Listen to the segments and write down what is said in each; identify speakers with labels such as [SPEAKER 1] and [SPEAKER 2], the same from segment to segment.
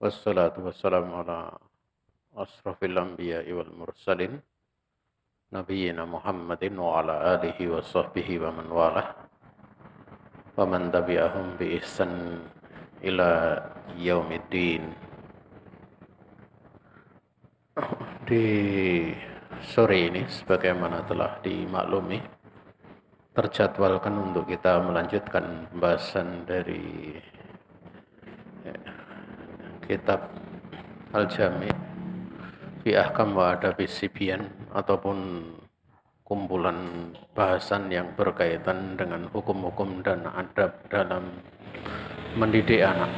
[SPEAKER 1] Wassalatu wassalamu ala asrafil anbiya'i wal mursalin Nabiyyina Muhammadin wa ala alihi wa sahbihi wa man walah wa man tabi'ahum bi ihsan ila yaumiddin. Di sore ini sebagaimana telah dimaklumi, terjadwalkan untuk kita melanjutkan pembahasan dari kitab Al-Jami' fi Ahkam wa Adabis Sibyan, ataupun kumpulan bahasan yang berkaitan dengan hukum-hukum dan adab dalam mendidik anak.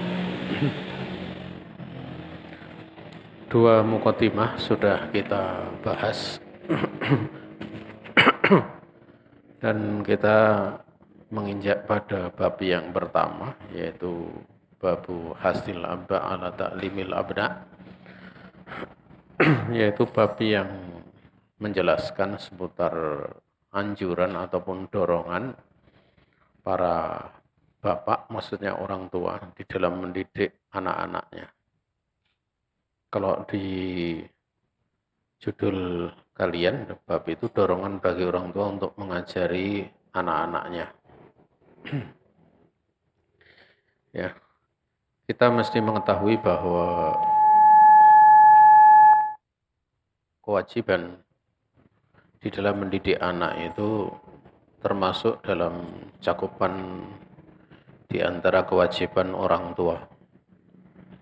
[SPEAKER 1] Dua muqaddimah sudah kita bahas dan kita menginjak pada bab yang pertama, yaitu babu hasil abda ala ta'limil abda, yaitu bab yang menjelaskan seputar anjuran ataupun dorongan para bapak, maksudnya orang tua, di dalam mendidik anak-anaknya. Kalau di judul kalian, bab itu dorongan bagi orang tua untuk mengajari anak-anaknya. Ya, kita mesti mengetahui bahwa kewajiban di dalam mendidik anak itu termasuk dalam cakupan di antara kewajiban orang tua.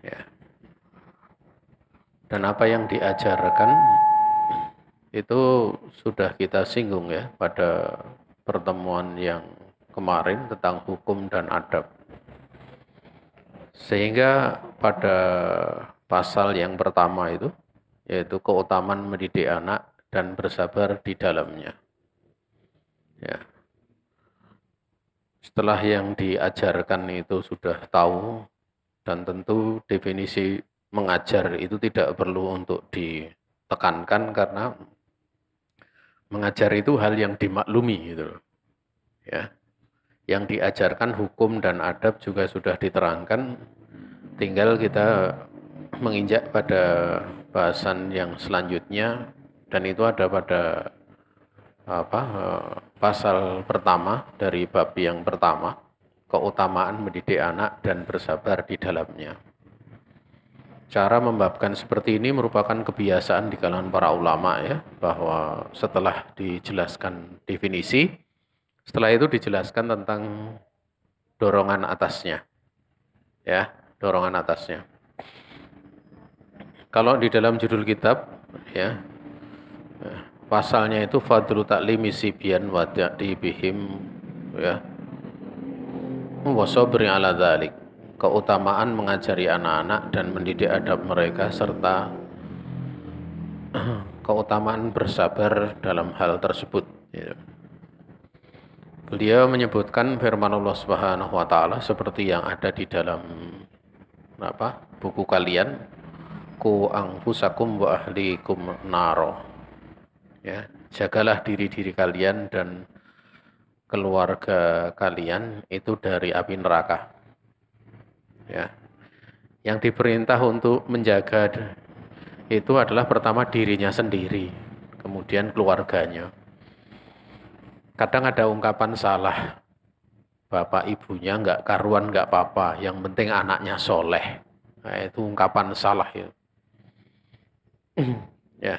[SPEAKER 1] Ya. Dan apa yang diajarkan itu sudah kita singgung ya pada pertemuan yang kemarin tentang hukum dan adab. Sehingga pada pasal yang pertama itu, yaitu keutamaan mendidik anak dan bersabar di dalamnya. Ya. Setelah yang diajarkan itu sudah tahu, dan tentu definisi mengajar itu tidak perlu untuk ditekankan karena mengajar itu hal yang dimaklumi gitu loh. Ya. Yang diajarkan hukum dan adab juga sudah diterangkan, tinggal kita menginjak pada bahasan yang selanjutnya, dan itu ada pada pasal pertama dari bab yang pertama, keutamaan mendidik anak dan bersabar di dalamnya. Cara membabkan seperti ini merupakan kebiasaan di kalangan para ulama ya, bahwa setelah dijelaskan definisi, setelah itu dijelaskan tentang dorongan atasnya. Ya, dorongan atasnya. Kalau di dalam judul kitab ya, pasalnya itu fadlu ta'limi sibyan wa ta'dibihim ya, wa sabri ala dzalik. Keutamaan mengajari anak-anak dan mendidik adab mereka, serta keutamaan bersabar dalam hal tersebut. Ya. Beliau menyebutkan firman Allah Subhanahu wa taala seperti yang ada di dalam buku kalian, ku anfusakum wa ahlikum naro. Ya, jagalah diri-diri kalian dan keluarga kalian itu dari api neraka. Ya. Yang diperintah untuk menjaga itu adalah pertama dirinya sendiri, kemudian keluarganya. Kadang ada ungkapan salah, bapak ibunya enggak karuan enggak apa-apa, yang penting anaknya soleh. Nah, itu ungkapan salah ya. Ya.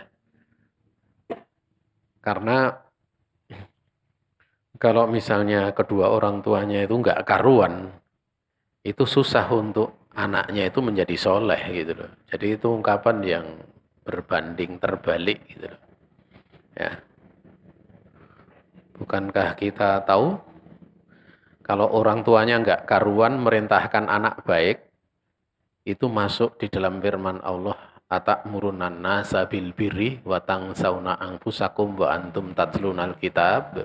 [SPEAKER 1] Karena kalau misalnya kedua orang tuanya itu enggak karuan, itu susah untuk anaknya itu menjadi soleh gitu loh. Jadi itu ungkapan yang berbanding terbalik gitu loh. Ya. Bukankah kita tahu kalau orang tuanya enggak karuan merintahkan anak baik, itu masuk di dalam firman Allah, atakmurunan nasa bil birri wa tangsawna anfusakum wa antum tatlunal kitab.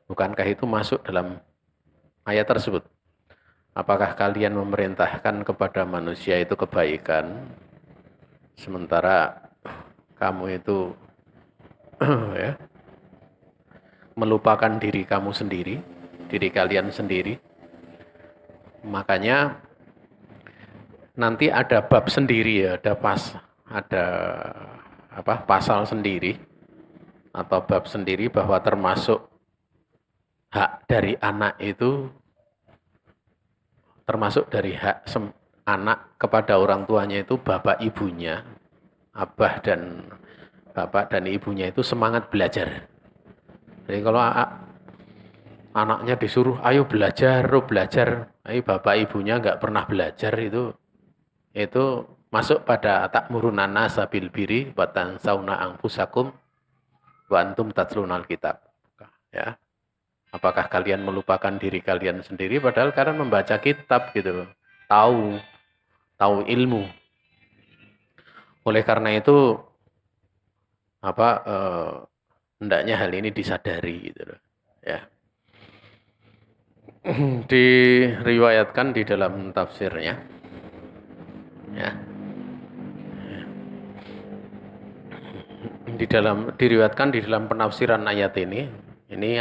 [SPEAKER 1] Bukankah itu masuk dalam ayat tersebut? Apakah kalian memerintahkan kepada manusia itu kebaikan, sementara kamu itu ya, melupakan diri kamu sendiri, diri kalian sendiri? Makanya nanti ada bab sendiri ya, ada pasal sendiri atau bab sendiri bahwa termasuk hak dari anak itu termasuk dari hak anak kepada orang tuanya itu bapak ibunya, abah dan bapak dan ibunya itu semangat belajar. Jadi kalau anaknya disuruh ayo belajar, ayo bapak ibunya nggak pernah belajar itu masuk pada ta'muruna nasa bil birri wa tansawna anfusakum wa antum tatlunal kitab. Ya. Apakah kalian melupakan diri kalian sendiri padahal kalian membaca kitab gitu loh. Tahu ilmu. Oleh karena itu hendaknya hal ini disadari gitu loh. Ya. Diriwayatkan di dalam tafsirnya. Ya. Diriwayatkan di dalam penafsiran ayat ini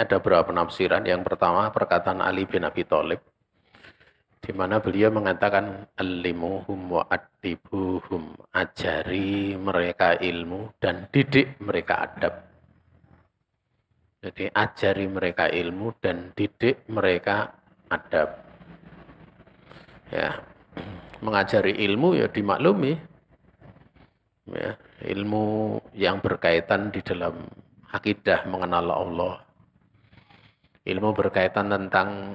[SPEAKER 1] ada beberapa penafsiran. Yang pertama perkataan Ali bin Abi Thalib, di mana beliau mengatakan alimuhum wa adibuhum, ajari mereka ilmu dan didik mereka adab. Jadi ajari mereka ilmu dan didik mereka adab. Ya, mengajari ilmu ya dimaklumi. Ya, ilmu yang berkaitan di dalam akidah mengenal Allah, ilmu berkaitan tentang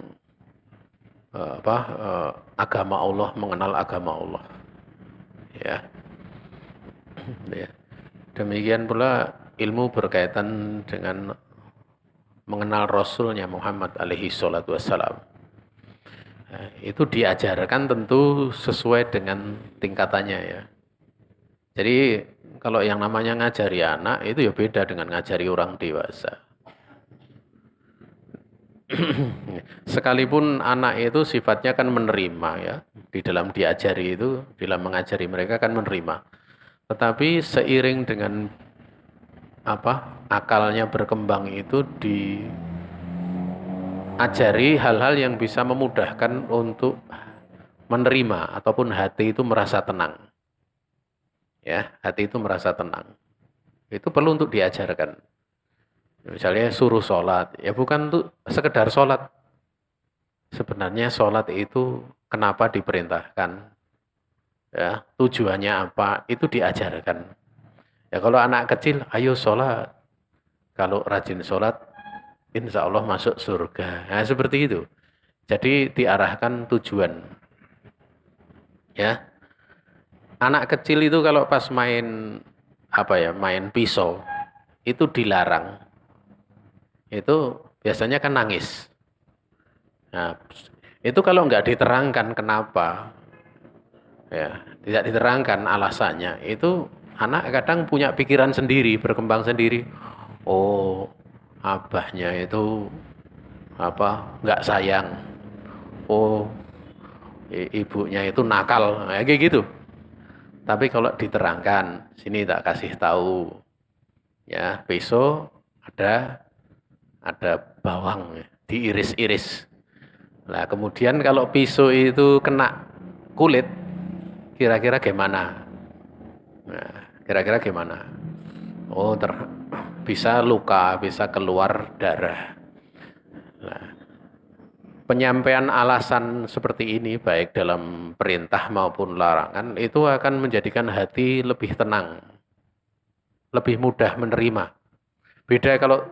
[SPEAKER 1] agama Allah, mengenal agama Allah. Ya. Ya. Demikian pula ilmu berkaitan dengan mengenal Rasulnya Muhammad alaihi salatu wassalam. Itu diajarkan tentu sesuai dengan tingkatannya ya. Jadi kalau yang namanya ngajari anak itu ya beda dengan ngajari orang dewasa. Sekalipun anak itu sifatnya kan menerima ya, di dalam diajari itu, di dalam mengajari mereka kan menerima. Tetapi seiring dengan akalnya berkembang itu diajari hal-hal yang bisa memudahkan untuk menerima ataupun hati itu merasa tenang. Ya, hati itu merasa tenang. Itu perlu untuk diajarkan. Misalnya suruh sholat, ya bukan untuk sekedar sholat. Sebenarnya sholat itu kenapa diperintahkan? Ya, tujuannya apa? Itu diajarkan. Ya kalau anak kecil, ayo sholat. Kalau rajin sholat, insya Allah masuk surga. Nah, seperti itu. Jadi diarahkan tujuan. Ya. Anak kecil itu kalau pas main main pisau itu dilarang. Itu biasanya kan nangis. Nah, itu kalau nggak diterangkan kenapa, ya tidak diterangkan alasannya, itu anak kadang punya pikiran sendiri, berkembang sendiri. Oh, abahnya itu nggak sayang. Oh, ibunya itu nakal, kayak gitu. Tapi kalau diterangkan, sini tak kasih tahu, ya besok ada bawang diiris-iris. Nah kemudian kalau pisau itu kena kulit, kira-kira gimana? Nah, kira-kira gimana? Oh, bisa luka, bisa keluar darah. Nah, penyampaian alasan seperti ini baik dalam perintah maupun larangan itu akan menjadikan hati lebih tenang, lebih mudah menerima. Beda kalau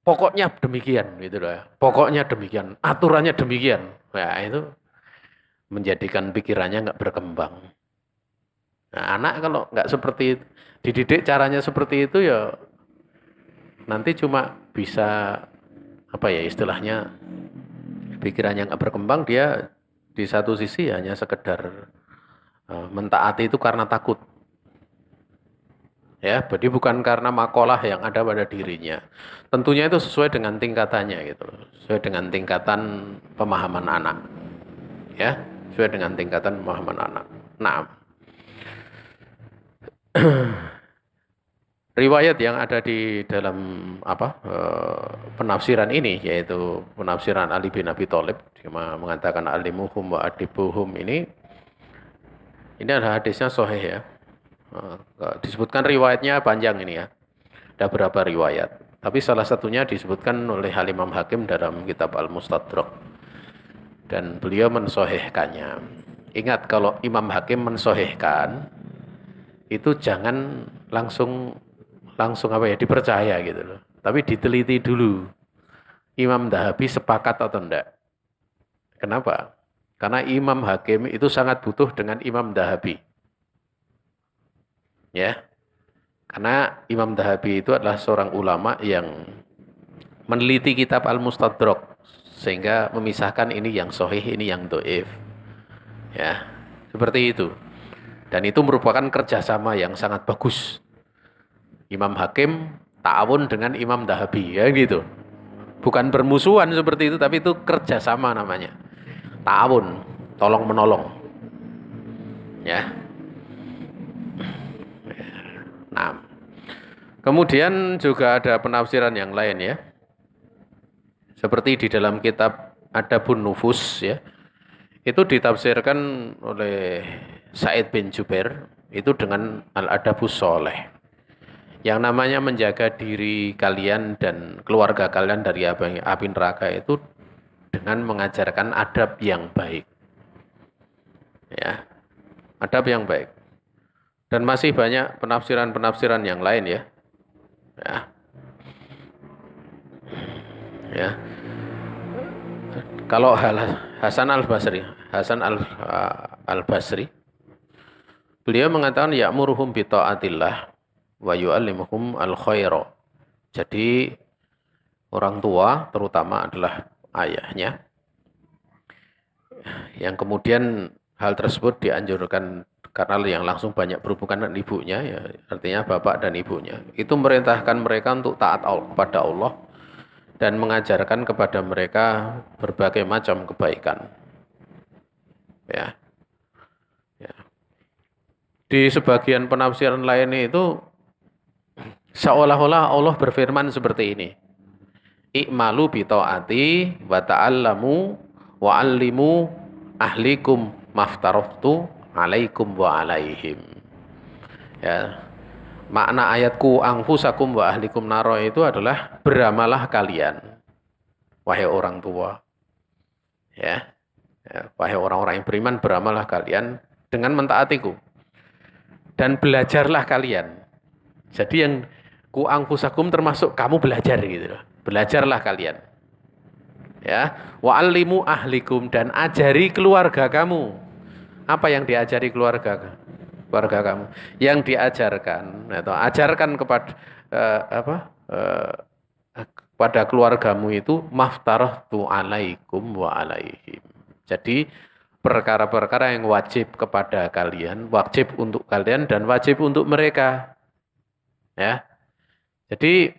[SPEAKER 1] pokoknya demikian gitu loh ya. Pokoknya demikian, aturannya demikian. Nah, itu menjadikan pikirannya nggak berkembang. Nah, anak kalau nggak seperti dididik caranya seperti itu ya nanti cuma bisa istilahnya pikirannya nggak berkembang, dia di satu sisi hanya sekedar mentaati itu karena takut. Ya, jadi bukan karena makalah yang ada pada dirinya. Tentunya itu sesuai dengan tingkatannya gitu, sesuai dengan tingkatan pemahaman anak. Ya, sesuai dengan tingkatan pemahaman anak. Nah, riwayat yang ada di dalam penafsiran ini, yaitu penafsiran Ali bin Abi Thalib, yang mengatakan alimuhum wa adibuhum ini Ini adalah hadisnya sahih ya. Disebutkan riwayatnya panjang ini ya. Ada beberapa riwayat. Tapi salah satunya disebutkan oleh Imam Hakim dalam kitab Al-Mustadrak. Dan beliau mensahihkannya. Ingat kalau Imam Hakim mensahihkan, itu jangan langsung apa ya dipercaya gitu loh. Tapi diteliti dulu. Imam Dahabi sepakat atau enggak. Kenapa? Karena Imam Hakim itu sangat butuh dengan Imam Dahabi. Ya. Karena Imam Dahabi itu adalah seorang ulama yang meneliti kitab Al-Mustadrak sehingga memisahkan ini yang sahih, ini yang dhaif. Ya. Seperti itu. Dan itu merupakan kerjasama yang sangat bagus. Imam Hakim ta'awun dengan Imam Dahabi, ya gitu. Bukan bermusuhan seperti itu, tapi itu kerjasama namanya. Ta'awun, tolong menolong. Ya. Nah, kemudian juga ada penafsiran yang lain ya. Seperti di dalam kitab Adabun Nufus ya. Itu ditafsirkan oleh Said bin Jubair itu dengan Al-Adabus Sholeh. Yang namanya menjaga diri kalian dan keluarga kalian dari api neraka itu dengan mengajarkan adab yang baik. Ya. Adab yang baik. Dan masih banyak penafsiran-penafsiran yang lain ya. Ya. Ya. Kalau Hasan Al-Basri, beliau mengatakan ya'muruhum bi ta'atillah wa yu'allimuhum al-khaira. Jadi orang tua terutama adalah ayahnya. Yang kemudian hal tersebut dianjurkan karena yang langsung banyak berhubungan dengan ibunya, ya, artinya bapak dan ibunya. Itu merintahkan mereka untuk taat kepada Allah dan mengajarkan kepada mereka berbagai macam kebaikan. Ya. Ya. Di sebagian penafsiran lain itu seolah-olah Allah berfirman seperti ini. I'malu bi ta'ati wa ta'allamu wa 'allimu ahlikum maftaraftu 'alaikum wa 'alaihim. Ya. Makna ayatku anfusakum wa ahlikum naro itu adalah beramalah kalian wahai orang tua. Ya. Ya, wahai orang-orang yang beriman beramalah kalian dengan mentaatiku. Dan belajarlah kalian. Jadi yang ku anfusakum termasuk kamu belajar gitu loh. Belajarlah kalian. Ya, wa allimu ahlikum dan ajari keluarga kamu. Apa yang diajari keluarga kamu? Yang diajarkan atau ajarkan kepada pada keluargamu itu maftaratu alaikum wa alaihim. Jadi perkara-perkara yang wajib kepada kalian, wajib untuk kalian dan wajib untuk mereka. Ya. Jadi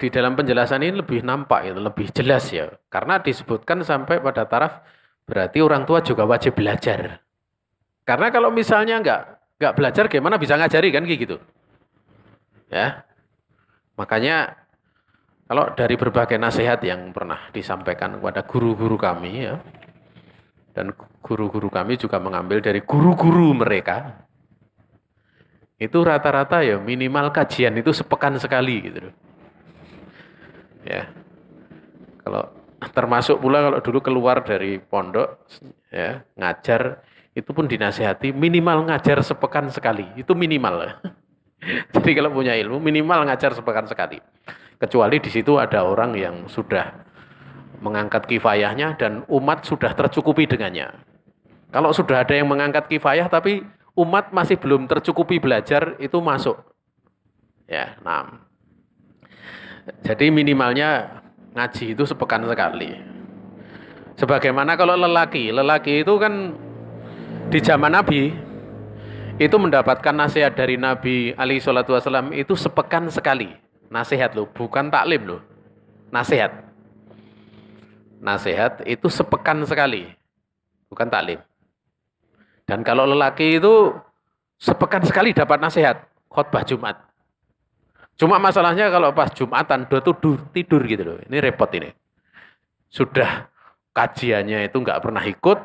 [SPEAKER 1] di dalam penjelasan ini lebih nampak itu, lebih jelas ya. Karena disebutkan sampai pada taraf berarti orang tua juga wajib belajar. Karena kalau misalnya enggak belajar gimana bisa ngajari kan gitu. Ya. Makanya kalau dari berbagai nasihat yang pernah disampaikan kepada guru-guru kami ya. Dan guru-guru kami juga mengambil dari guru-guru mereka. Itu rata-rata ya minimal kajian itu sepekan sekali gitu. Ya. Kalau termasuk pula kalau dulu keluar dari pondok ya, ngajar itu pun dinasihati minimal ngajar sepekan sekali. Itu minimal. Jadi kalau punya ilmu minimal ngajar sepekan sekali. Kecuali di situ ada orang yang sudah mengangkat kifayahnya dan umat sudah tercukupi dengannya. Kalau sudah ada yang mengangkat kifayah tapi umat masih belum tercukupi belajar, itu masuk. Ya, nah. Jadi minimalnya ngaji itu sepekan sekali. Sebagaimana kalau lelaki itu kan di zaman Nabi itu mendapatkan nasihat dari Nabi alaihi salatu wasallam itu sepekan sekali. Nasihat loh, bukan taklim loh. Nasihat. Nasihat itu sepekan sekali. Bukan taklim. Dan kalau lelaki itu sepekan sekali dapat nasihat, khutbah Jumat. Cuma masalahnya kalau pas Jumatan dia tuh tidur gitu loh. Ini repot ini. Sudah kajiannya itu nggak pernah ikut,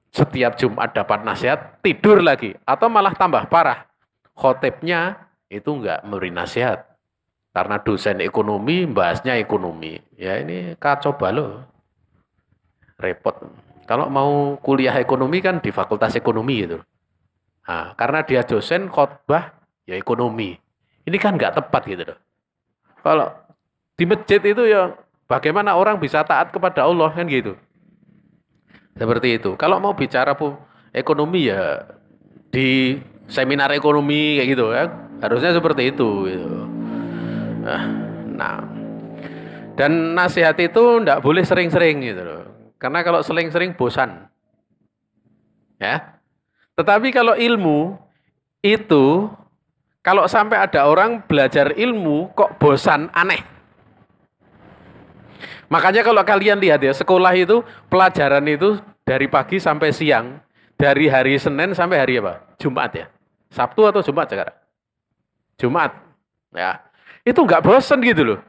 [SPEAKER 1] setiap Jumat dapat nasihat, tidur lagi. Atau malah tambah parah, khotibnya itu nggak memberi nasihat. Karena dosen ekonomi, bahasnya ekonomi. Ya ini kacau balau, repot. Kalau mau kuliah ekonomi kan di fakultas ekonomi gitu. Nah, karena dia dosen, khotbah, ya ekonomi. Ini kan nggak tepat gitu loh. Kalau di masjid itu ya bagaimana orang bisa taat kepada Allah kan gitu. Seperti itu. Kalau mau bicara ekonomi ya di seminar ekonomi kayak gitu kan. Harusnya seperti itu gitu. Nah, dan nasihat itu enggak boleh sering-sering gitu loh. Karena kalau sering-sering bosan. Ya. Tetapi kalau ilmu itu kalau sampai ada orang belajar ilmu kok bosan, aneh. Makanya kalau kalian lihat ya, sekolah itu pelajaran itu dari pagi sampai siang, dari hari Senin sampai hari apa? Jumat ya. Sabtu atau Jumat sekarang? Jumat. Ya. Itu nggak bosan gitu loh.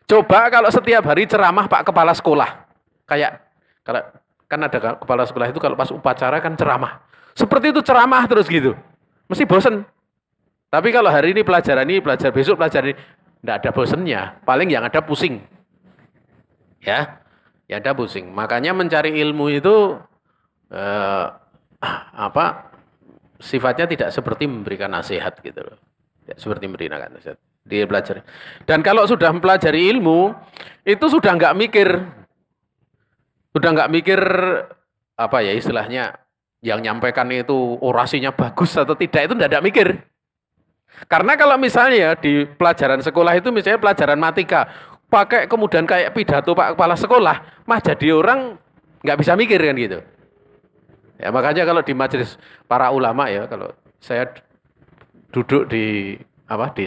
[SPEAKER 1] Coba kalau setiap hari ceramah Pak Kepala Sekolah. Kayak kalau kan ada kepala sekolah itu kalau pas upacara kan ceramah. Seperti itu ceramah terus gitu. Mesti bosan. Tapi kalau hari ini, belajar besok belajar ini, enggak ada bosannya. Paling yang ada pusing. Ya, yang ada pusing. Makanya mencari ilmu itu sifatnya tidak seperti memberikan nasihat gitu loh. Tidak seperti memberikan nasihat. Dia pelajari. Dan kalau sudah mempelajari ilmu, itu sudah nggak mikir apa ya istilahnya yang nyampaikan itu orasinya bagus atau tidak, itu tidak mikir. Karena kalau misalnya di pelajaran sekolah itu misalnya pelajaran matika, pakai kemudian kayak pidato Pak Kepala Sekolah, mah jadi orang nggak bisa mikir kan gitu. Ya makanya kalau di majelis para ulama ya, kalau saya duduk di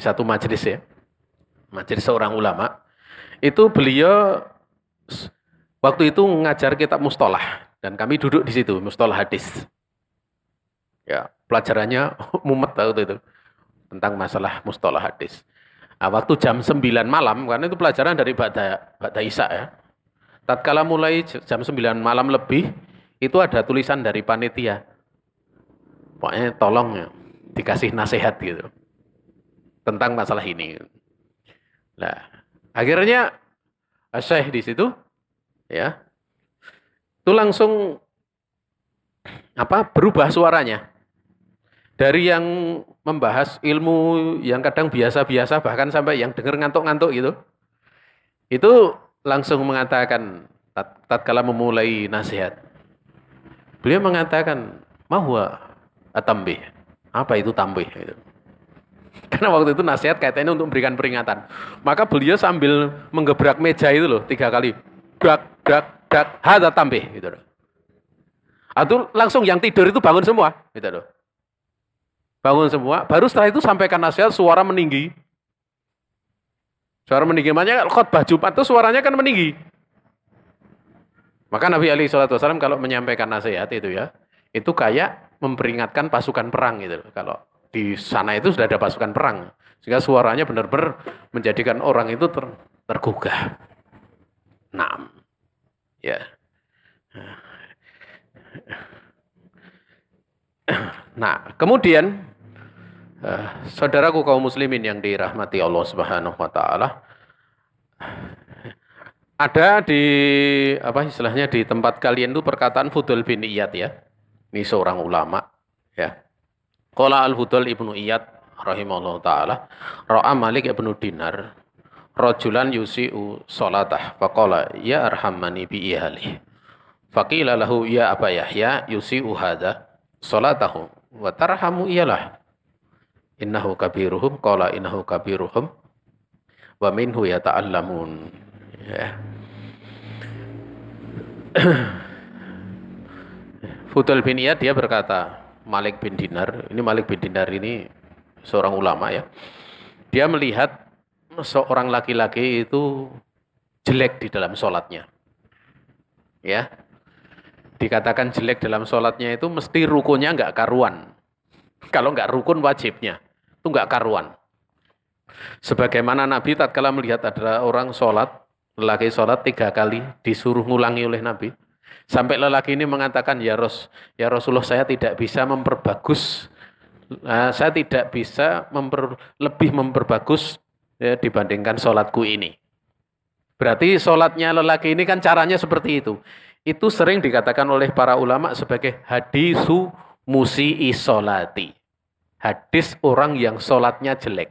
[SPEAKER 1] satu majelis ya, majelis seorang ulama, itu beliau waktu itu ngajar kitab mustalah dan kami duduk di situ mustalah hadis. Ya pelajarannya mumet waktu itu tentang masalah mustalah hadis. Nah, waktu jam 9 malam, karena itu pelajaran dari Ba'da Isya ya. Tatkala mulai jam 9 malam lebih, itu ada tulisan dari panitia. Pokoknya tolong ya, dikasih nasihat gitu. Tentang masalah ini. Nah, akhirnya Syekh di situ, ya, itu langsung berubah suaranya. Dari yang membahas ilmu yang kadang biasa-biasa bahkan sampai yang dengar ngantuk-ngantuk gitu. Itu langsung mengatakan tatkala memulai nasihat. Beliau mengatakan, "Mahwa atambih." Apa itu tambih gitu. Karena waktu itu nasihat kaitannya untuk memberikan peringatan. Maka beliau sambil menggebrak meja itu loh 3 kali. Dak dak dak hadza tambih gitu loh. Atau langsung yang tidur itu bangun semua gitu loh. Bangun semua, baru setelah itu sampaikan nasihat suara meninggi. Suara meninggi, makanya khotbah Jumat itu suaranya kan meninggi. Maka Nabi SAW kalau menyampaikan nasihat itu ya, itu kayak memperingatkan pasukan perang gitu. Kalau di sana itu sudah ada pasukan perang, sehingga suaranya benar-benar menjadikan orang itu tergugah. Nah, ya. Nah, kemudian saudaraku kaum muslimin yang dirahmati Allah Subhanahu wa taala, ada di istilahnya di tempat kalian itu perkataan Fudail bin Iyad ya. Ini seorang ulama ya. Qala al-Fudail ibnu Iyad rahimahullah taala, ra'a Malik ibnu Dinar rajulan yusi'u salatah faqala ya arhamani bi ihali. Faqila lahu ya Aba Yahya yusi'u hadza salatahu wa tarhamu iyalah. Innahu kabiruhum, qala innahu kabiruhum wa minhu yata'allamun. Ya. Fudail bin Iyad dia berkata, Malik bin Dinar ini seorang ulama ya. Dia melihat seorang laki-laki itu jelek di dalam sholatnya. Ya. Dikatakan jelek dalam sholatnya itu mesti rukunnya enggak karuan. Kalau enggak rukun wajibnya itu enggak karuan. Sebagaimana Nabi tatkala melihat ada orang sholat Lelaki sholat 3 kali disuruh ngulangi oleh Nabi. Sampai lelaki ini mengatakan, ya Rasulullah, saya tidak bisa memperbagus, saya tidak bisa lebih memperbagus ya, dibandingkan sholatku ini. Berarti sholatnya lelaki ini kan caranya seperti itu. Itu sering dikatakan oleh para ulama sebagai hadisu musi'i sholati. Hadis orang yang sholatnya jelek.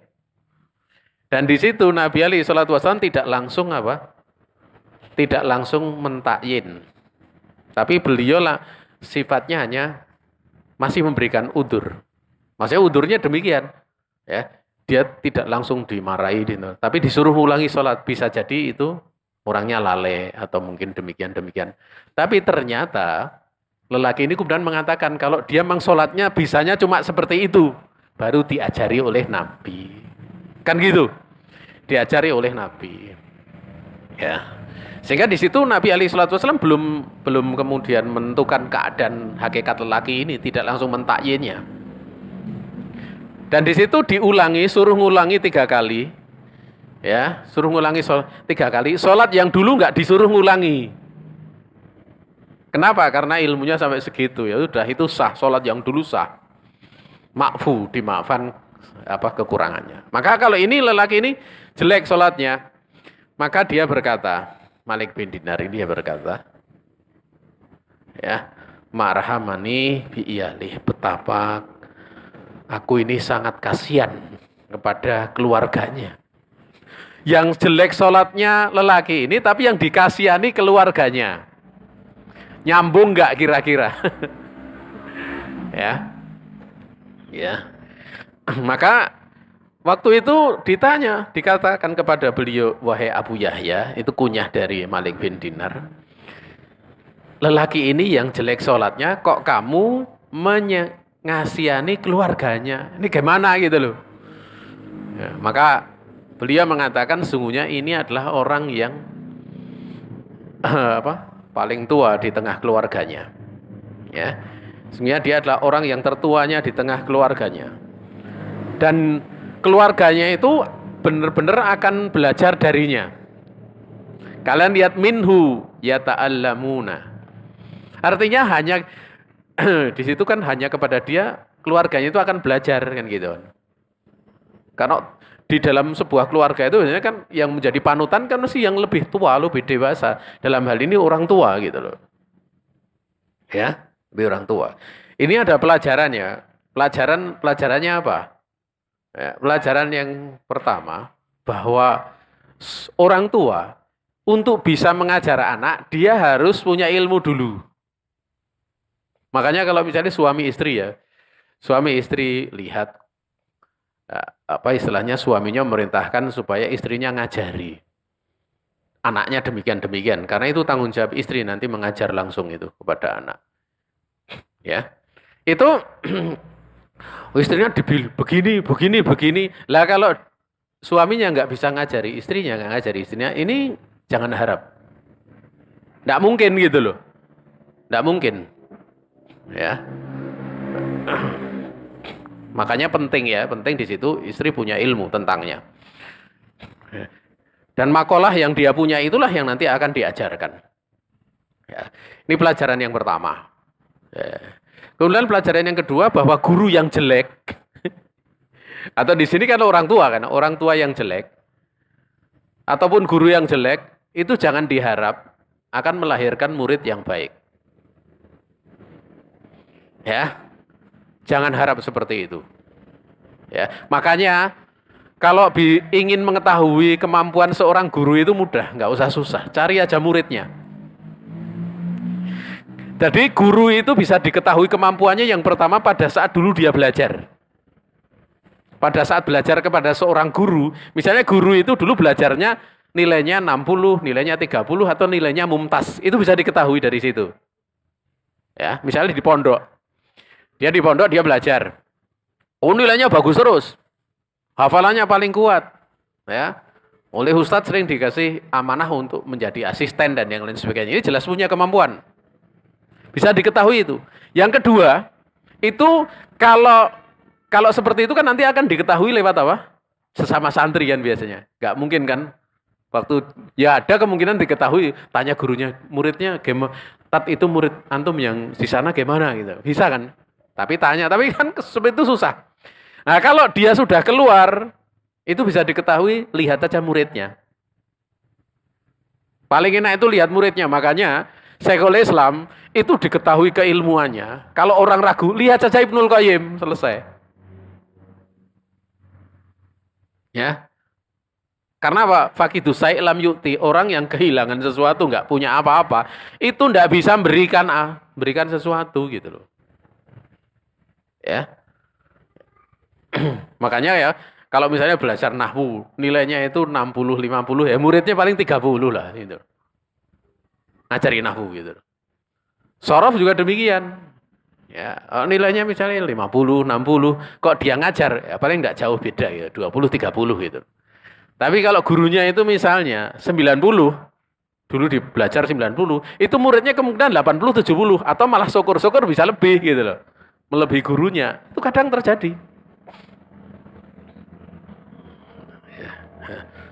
[SPEAKER 1] Dan di situ Nabi alaihi salatu wasallam tidak langsung apa? Tidak langsung mentakyin. Tapi beliau lah sifatnya hanya masih memberikan udur. Maksudnya udurnya demikian. Ya, dia tidak langsung dimarahi, gitu. Tapi disuruh ulangi sholat. Bisa jadi itu orangnya lalai atau mungkin demikian-demikian. Tapi ternyata lelaki ini kemudian mengatakan kalau dia memang sholatnya bisanya cuma seperti itu. Baru diajari oleh Nabi. Kan gitu. Diajari oleh Nabi. Ya. Sehingga di situ Nabi alaihi salatu wasallam belum kemudian menentukan keadaan hakikat lelaki ini, tidak langsung mentakyinnya. Dan di situ diulangi, suruh ngulangi 3 kali. Ya, suruh ngulangi 3 kali. Sholat yang dulu nggak disuruh ngulangi. Kenapa? Karena ilmunya sampai segitu. Ya sudah, itu sah. Sholat yang dulu sah. Makfu, dimaafkan kekurangannya. Maka kalau ini lelaki ini jelek sholatnya, maka dia berkata, Malik bin Dinar ini dia berkata, ya, marhamani bi iyalih, betapa aku ini sangat kasihan kepada keluarganya. Yang jelek sholatnya lelaki ini, tapi yang dikasihani keluarganya. Nyambung nggak kira-kira? Ya, ya. Maka waktu itu dikatakan kepada beliau, wahai Abu Yahya, itu kunyah dari Malik bin Dinar. Lelaki ini yang jelek sholatnya, kok kamu mengasihani keluarganya? Ini gimana gitu loh. Ya, maka beliau mengatakan sungguhnya ini adalah orang yang paling tua di tengah keluarganya. Ya, sungguhnya dia adalah orang yang tertuanya di tengah keluarganya. Dan keluarganya itu benar-benar akan belajar darinya. Kalian lihat minhu yata'allamuna. Artinya hanya di situ kan hanya kepada dia keluarganya itu akan belajar kan gitu. Karena di dalam sebuah keluarga itu biasanya kan yang menjadi panutan kan mesti yang lebih tua, lebih dewasa. Dalam hal ini orang tua gitu loh. Ya, lebih orang tua. Ini ada pelajarannya. Pelajarannya apa? Ya, pelajaran yang pertama, bahwa orang tua untuk bisa mengajar anak, dia harus punya ilmu dulu. Makanya kalau misalnya suami istri ya, suami istri lihat, istilahnya suaminya memerintahkan supaya istrinya ngajari. Anaknya demikian-demikian, karena itu tanggung jawab istri nanti mengajar langsung itu kepada anak. Ya, itu istrinya begini. Lah kalau suaminya nggak bisa ngajari istrinya, ini jangan harap. Nggak mungkin gitu loh. Nggak mungkin. Ya. Makanya penting di situ istri punya ilmu tentangnya. Dan makalah yang dia punya itulah yang nanti akan diajarkan. Ya. Ini pelajaran yang pertama. Ya. Kemudian pelajaran yang kedua, bahwa guru yang jelek atau di sini kan orang tua yang jelek ataupun guru yang jelek itu jangan diharap akan melahirkan murid yang baik. Ya, jangan harap seperti itu. Ya, makanya kalau ingin mengetahui kemampuan seorang guru itu mudah, nggak usah susah, cari aja muridnya. Jadi guru itu bisa diketahui kemampuannya yang pertama pada saat dulu dia belajar. Pada saat belajar kepada seorang guru, misalnya guru itu dulu belajarnya nilainya 60, nilainya 30 atau nilainya mumtaz, itu bisa diketahui dari situ. Ya, misalnya di pondok. Dia belajar. Oh, nilainya bagus terus. Hafalannya paling kuat. Ya. Oleh ustadz sering dikasih amanah untuk menjadi asisten dan yang lain sebagainya. Ini jelas punya kemampuan. Bisa diketahui itu. Yang kedua, itu kalau seperti itu kan nanti akan diketahui lewat apa? Sesama santri kan biasanya. Nggak mungkin kan Waktu ya ada kemungkinan diketahui, tanya gurunya, muridnya gimana? Tat itu murid antum yang di sana gimana gitu. Bisa kan? Tapi tanya, tapi kan seperti itu susah. Nah, kalau dia sudah keluar, itu bisa diketahui, lihat aja muridnya. Paling enak itu lihat muridnya, makanya Syekhul Islam itu diketahui keilmuannya. Kalau orang ragu, lihat saja Ibnul Qayyim, selesai. Ya, karena apa? Fakidus lam yukti, orang yang kehilangan sesuatu, nggak punya apa-apa, itu nggak bisa berikan sesuatu gitu loh. Ya, makanya ya, kalau misalnya belajar nahwu, nilainya itu 60, 50, ya muridnya paling 30 lah gitu. Ngajarin nahwu gitu. Sorof juga demikian. Ya, nilainya misalnya 50, 60, kok dia ngajar, ya paling nggak jauh beda ya, 20, 30 gitu. Tapi kalau gurunya itu misalnya 90, dulu belajar 90, itu muridnya kemungkinan 80, 70, atau malah syukur-syukur bisa lebih gitu loh. Melebihi gurunya, itu kadang terjadi.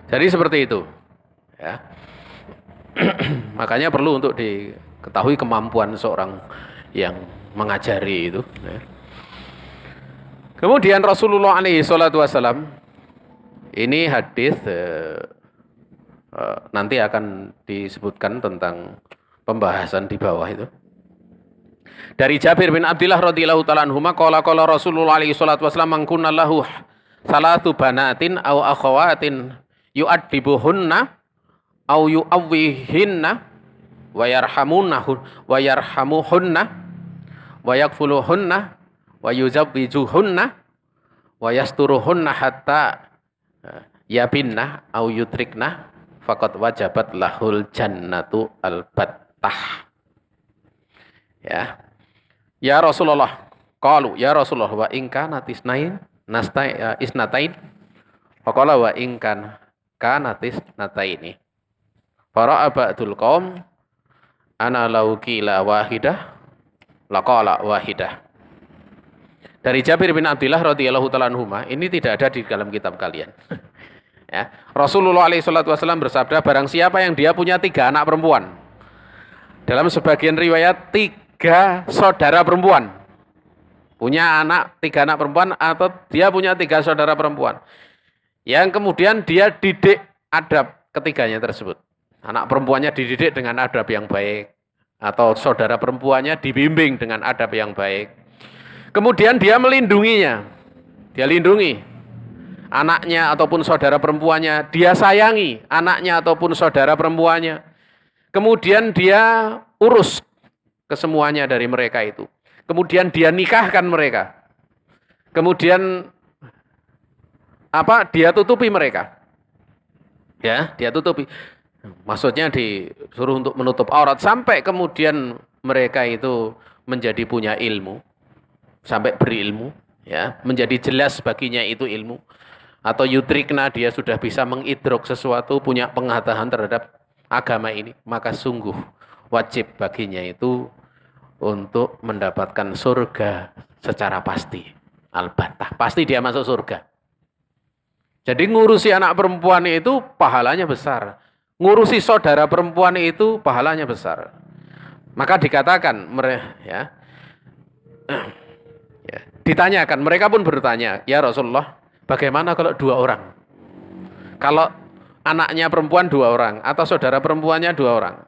[SPEAKER 1] Jadi seperti itu. Ya. Makanya perlu untuk diketahui kemampuan seorang yang mengajari itu. Ya. Kemudian Rasulullah alaihi salatu wasalam, ini hadis nanti akan disebutkan tentang pembahasan di bawah itu. Dari Jabir bin Abdullah radhiyallahu taala anhuma qala Rasulullah alaihi salatu wasallam man kunna lahu salatu banatin aw akhawatin yu'addibuhunna aw yu'awwihinna wa yarhamunahun wa yarhamuhunna wa yakfuluhunna wa yuzawwijuhunna wa yasturuhunna hatta yabinna aw yutrikna faqad wajabat lahul jannatu albattah. Ya Rasulullah, qalu ya Rasulullah wa in kana isnatain faqala wa in kana isnataini fara'a ba'dul qaum ana law qila wahidah laqala wahidah. Dari Jabir bin Abdullah radhiyallahu taala anhuma, ini tidak ada di dalam kitab kalian. Ya, Rasulullah alaihi salatu wasallam bersabda, barang siapa yang dia punya 3 anak perempuan. Dalam sebagian riwayat 3 saudara perempuan. Punya 3 anak perempuan atau dia punya 3 saudara perempuan. Yang kemudian dia didik adab ketiganya tersebut. Anak perempuannya dididik dengan adab yang baik. Atau saudara perempuannya dibimbing dengan adab yang baik. Kemudian dia melindunginya. Dia lindungi anaknya ataupun saudara perempuannya, dia sayangi anaknya ataupun saudara perempuannya. Kemudian dia urus kesemuanya dari mereka itu. Kemudian dia nikahkan mereka. Kemudian dia tutupi mereka. Ya, dia tutupi. Maksudnya disuruh untuk menutup aurat sampai kemudian mereka itu menjadi punya ilmu, sampai berilmu, ya, menjadi jelas baginya itu ilmu. Atau yutrikna, dia sudah bisa mengidrok sesuatu, punya pengetahuan terhadap agama ini, maka sungguh wajib baginya itu untuk mendapatkan surga secara pasti. Albatah, pasti dia masuk surga. Jadi ngurusi anak perempuan itu pahalanya besar. Ngurusi saudara perempuan itu pahalanya besar. Maka dikatakan ya, ditanyakan, mereka pun bertanya, ya Rasulullah, bagaimana kalau 2 orang? Kalau anaknya perempuan 2 orang atau saudara perempuannya 2 orang?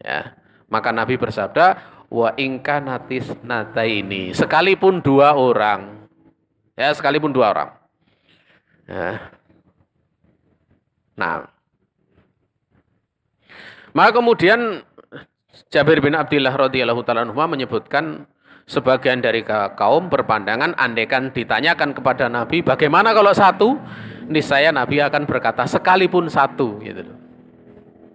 [SPEAKER 1] Ya, maka Nabi bersabda, wa ingka natis nataini, sekalipun 2 orang. Ya, sekalipun 2 orang. Ya. Nah, maka kemudian Jabir bin Abdullah radhiyallahu taala anhu menyebutkan, sebagian dari kaum berpandangan andaikan ditanyakan kepada Nabi bagaimana kalau 1, niscaya Nabi akan berkata sekalipun 1 gitu loh.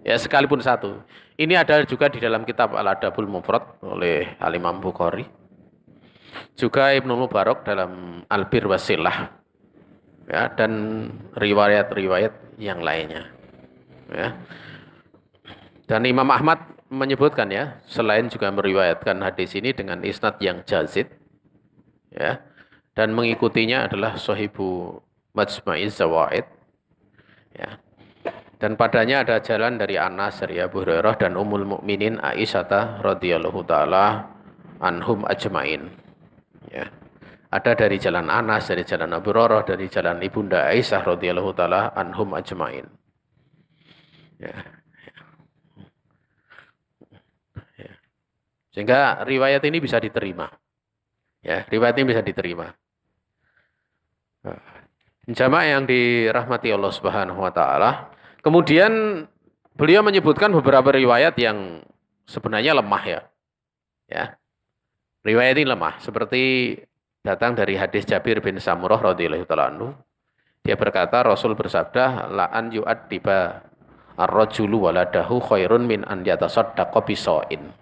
[SPEAKER 1] Ya, sekalipun 1. Ini ada juga di dalam kitab Al-Adabul Mufrad oleh Al-Imam Bukhari. Juga Ibnu Mubarak dalam Al-Bir Wasilah. Ya, dan riwayat-riwayat yang lainnya. Ya. Dan Imam Ahmad menyebutkan, ya, selain juga meriwayatkan hadis ini dengan isnad yang jazid, ya, dan mengikutinya adalah Sahibu Majma'iz Zawaid, ya. Dan padanya ada jalan dari Anas, dari Abu Hurairah dan Ummul Mukminin Aisyah radhiyallahu taala anhum ajmain. Ya. Ada dari jalan Anas, dari jalan Abu Hurairah, dari jalan Ibunda Aisyah radhiyallahu taala anhum ajmain. Ya. Ya. Sehingga riwayat ini bisa diterima. Ya, riwayat ini bisa diterima. Jamaah yang dirahmati Allah Subhanahu wa taala. Kemudian beliau menyebutkan beberapa riwayat yang sebenarnya lemah ya. Ya. Riwayat ini lemah seperti datang dari hadis Jabir bin Samurah radhiyallahu taala anhu. Dia berkata Rasul bersabda la an yu'addiba ar-rajulu waladahu khairun min an yatasaddaqa bisain.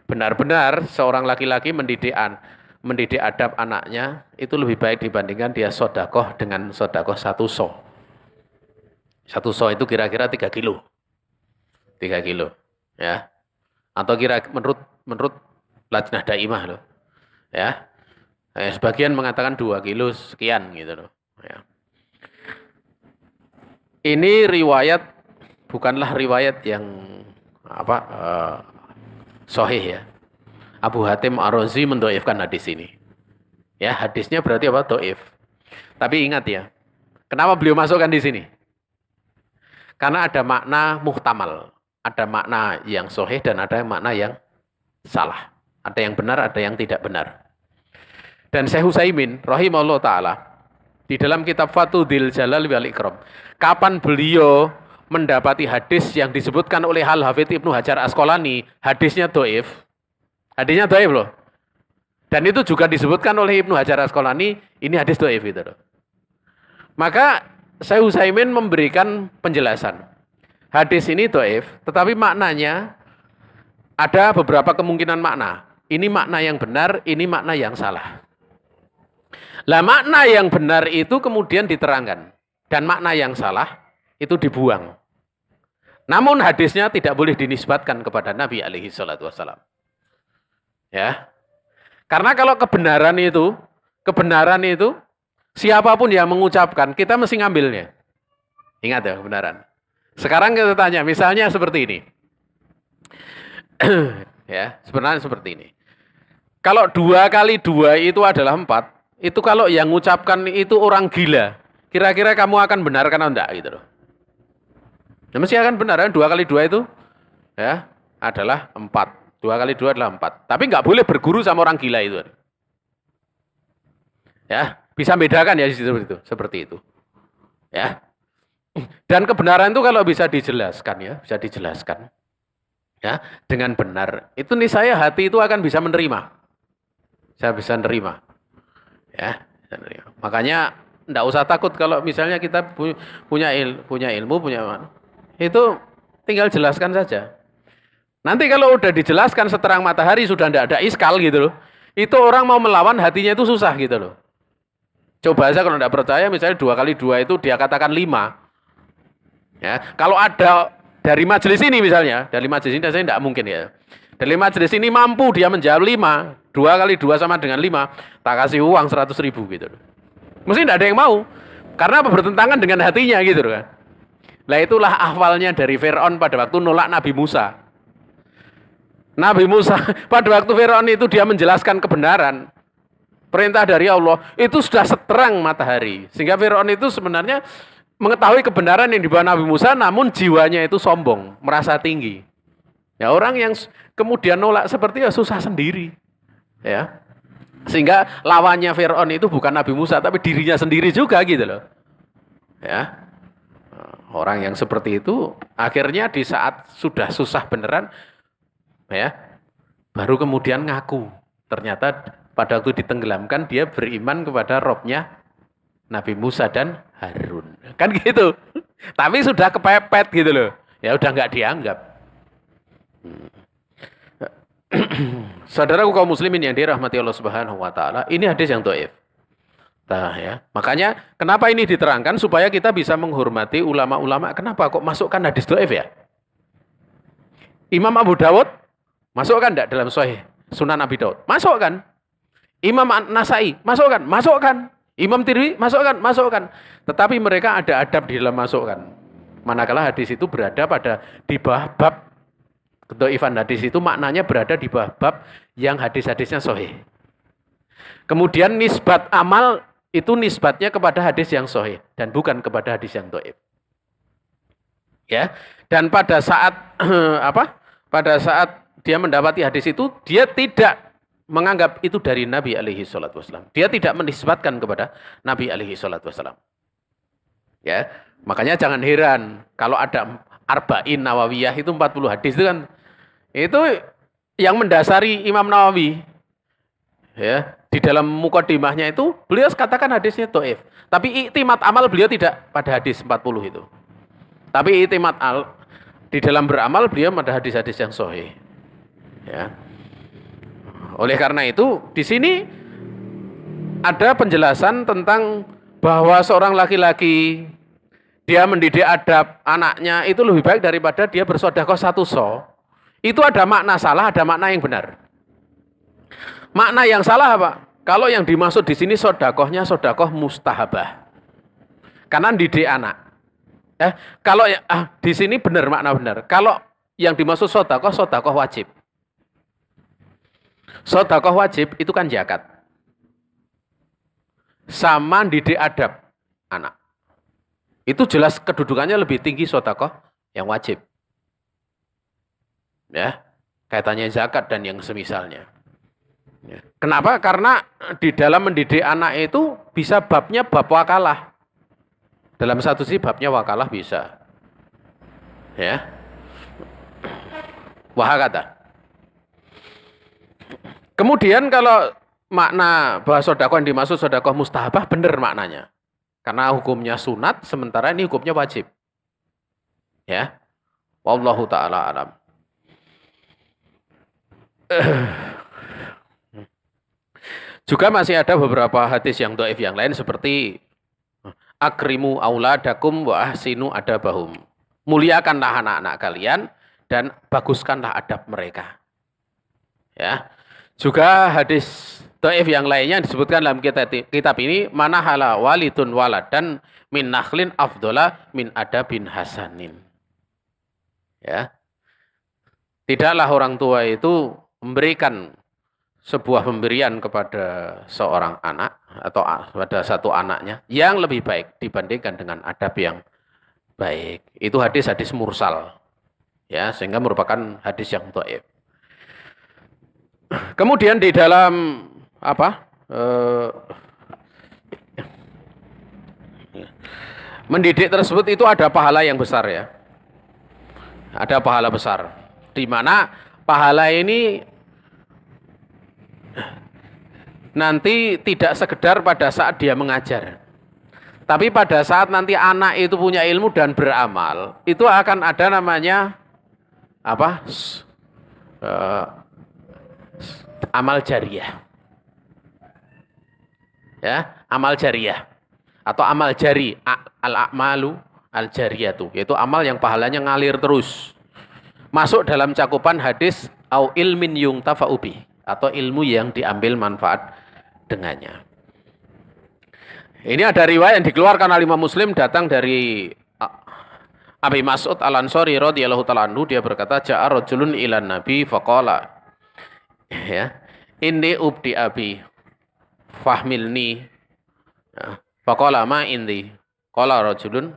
[SPEAKER 1] Benar-benar seorang laki-laki mendidik adab anaknya itu lebih baik dibandingkan dia sodakoh dengan sodakoh satu so. Satu so itu kira-kira 3 kilo. 3 kilo. Ya. Atau menurut lajnah daimah loh. Ya. Sebagian mengatakan 2 kilo sekian gitu loh. Ya. Ini riwayat bukanlah riwayat yang sahih ya. Abu Hatim Ar-Razi mendoifkan hadis ini. Ya, hadisnya berarti apa? Doif. Tapi ingat ya, kenapa beliau masukkan di sini? Karena ada makna muhtamal. Ada makna yang sahih dan ada makna yang salah. Ada yang benar, ada yang tidak benar. Dan Syekh Utsaimin rahimahullah ta'ala, di dalam kitab Fathul Jalal wal Ikram, kapan beliau mendapati hadis yang disebutkan oleh Al-Hafidz Ibnu Hajar Asqalani, hadisnya doif. Hadisnya doif loh. Dan itu juga disebutkan oleh Ibnu Hajar Asqalani, ini hadis doif gitu loh. Maka Syekh Utsaimin memberikan penjelasan. Hadis ini doif, tetapi maknanya ada beberapa kemungkinan makna. Ini makna yang benar, ini makna yang salah. Lah makna yang benar itu kemudian diterangkan. Dan makna yang salah itu dibuang. Namun hadisnya tidak boleh dinisbatkan kepada Nabi alaihi salatu wassalam. Ya. Karena kalau kebenaran itu siapapun yang mengucapkan, kita mesti ngambilnya. Ingat ya, kebenaran. Sekarang kita tanya, misalnya seperti ini. Ya, sebenarnya seperti ini. Kalau 2 kali 2 itu adalah 4, itu kalau yang mengucapkan itu orang gila, kira-kira kamu akan benarkan atau enggak gitu loh. Ya, mesti akan benar kan 2 kali 2 itu ya adalah 4. 2 kali 2 adalah 4. Tapi nggak boleh berguru sama orang gila itu. Ya, bisa bedakan ya seperti itu. Ya. Dan kebenaran itu kalau bisa dijelaskan ya, bisa dijelaskan. Ya, dengan benar. Itu nih saya hati itu akan bisa menerima. Saya bisa menerima. Ya, makanya enggak usah takut kalau misalnya kita punya ilmu, itu tinggal jelaskan saja. Nanti kalau udah dijelaskan seterang matahari sudah enggak ada iskal gitu loh. Itu orang mau melawan hatinya itu susah gitu loh. Coba aja kalau enggak percaya misalnya 2 kali 2 itu dia katakan 5. Ya, kalau ada dari majelis ini misalnya, dari majelis ini saya enggak mungkin ya. Dari majelis ini mampu dia menjawab 5, 2 kali 2 sama dengan 5, tak kasih uang 100.000 gitu loh. Mesti enggak ada yang mau. Karena bertentangan dengan hatinya gitu loh kan. Lah itulah awalnya dari Fir'aun pada waktu nolak Nabi Musa. Nabi Musa pada waktu Fir'aun itu dia menjelaskan kebenaran. Perintah dari Allah itu sudah seterang matahari. Sehingga Fir'aun itu sebenarnya mengetahui kebenaran yang dibawa Nabi Musa, namun jiwanya itu sombong, merasa tinggi. Ya orang yang kemudian nolak seperti ya susah sendiri. Ya. Sehingga lawannya Fir'aun itu bukan Nabi Musa, tapi dirinya sendiri juga gitu loh. Ya. Orang yang seperti itu akhirnya di saat sudah susah beneran, ya, baru kemudian ngaku. Ternyata pada waktu ditenggelamkan dia beriman kepada Robnya Nabi Musa dan Harun. Kan gitu. Tapi sudah kepepet gitu loh. Ya udah nggak dianggap. Saudaraku kaum muslimin yang dirahmati Allah Subhanahu wa taala, ini hadis yang dhaif. Nah, ya. Makanya kenapa ini diterangkan supaya kita bisa menghormati ulama-ulama. Kenapa kok masukkan hadis dhaif ya? Imam Abu Dawud masukkan enggak dalam Sahih Sunan Abi Dawud? Masukkan. Imam Nasai masukkan, masukkan. Imam Tirmidzi masukkan, masukkan. Tetapi mereka ada adab di dalam masukkan. Manakala hadis itu berada di bawah bab dhaifan hadis itu maknanya berada di bawah bab yang hadis-hadisnya sahih. Kemudian nisbat amal itu nisbatnya kepada hadis yang sahih dan bukan kepada hadis yang dhaif. Ya. Dan pada saat Pada saat dia mendapati hadis itu, dia tidak menganggap itu dari Nabi alaihi salatu wasallam. Dia tidak menisbatkan kepada Nabi alaihi salatu wasallam. Ya, makanya jangan heran kalau ada Arba'in Nawawiyah itu 40 hadis itu kan itu yang mendasari Imam Nawawi. Ya, di dalam mukaddimahnya itu beliau katakan hadisnya dhaif. Tapi iktimat amal beliau tidak pada hadis 40 itu. Tapi iktimat di dalam beramal beliau pada hadis-hadis yang sahih. Ya. Oleh karena itu, di sini ada penjelasan tentang bahwa seorang laki-laki dia mendidik adab anaknya itu lebih baik daripada dia bersedekah 1 so. Itu ada makna salah, ada makna yang benar. Makna yang salah apa? Kalau yang dimaksud di sini sedekahnya sedekah mustahabah. Karena didik anak. Kalau di sini benar makna benar. Kalau yang dimaksud sedekah wajib. Sedekah wajib itu kan zakat. Sama didik adab anak. Itu jelas kedudukannya lebih tinggi sedekah yang wajib. Ya, kaitannya zakat dan yang semisalnya. Ya. Kenapa? Karena di dalam mendidik anak itu bisa babnya bab wakalah. Dalam satu sisi babnya wakalah bisa. Ya. Wahakata. Kemudian kalau makna bahwa sedekah yang dimaksud sedekah mustahabah benar maknanya. Karena hukumnya sunat sementara ini hukumnya wajib. Ya. Wallahu taala alam. Juga masih ada beberapa hadis yang dhaif yang lain seperti akrimu auladakum wa ahsinu adabahum. Muliakanlah anak-anak kalian dan baguskanlah adab mereka. Ya. Juga hadis dhaif yang lainnya disebutkan dalam kitab ini, mana hala walidun waladan min nakhlin afdola min adabin hasanin. Ya. Tidaklah orang tua itu memberikan sebuah pemberian kepada seorang anak atau pada satu anaknya yang lebih baik dibandingkan dengan adab yang baik. Itu hadis-hadis mursal. Ya, sehingga merupakan hadis yang dhaif. Kemudian di dalam mendidik tersebut itu ada pahala yang besar ya. Ada pahala besar. Di mana pahala ini nanti tidak sekedar pada saat dia mengajar. Tapi pada saat nanti anak itu punya ilmu dan beramal, itu akan ada namanya amal jariyah. Ya, amal jariyah atau amal jari, al-a'malu al-jariyatu, yaitu amal yang pahalanya ngalir terus. Masuk dalam cakupan hadis au ilmin yungtafa'u bi, atau ilmu yang diambil manfaat dengannya. Ini ada riwayat yang dikeluarkan oleh Imam Muslim datang dari Abi Mas'ud Al-Ansari radhiyallahu ta'ala anhu, dia berkata ja'a rajulun ilan nabi faqala ya inni ubdi abi fahmilni faqala ma indi qala rajulun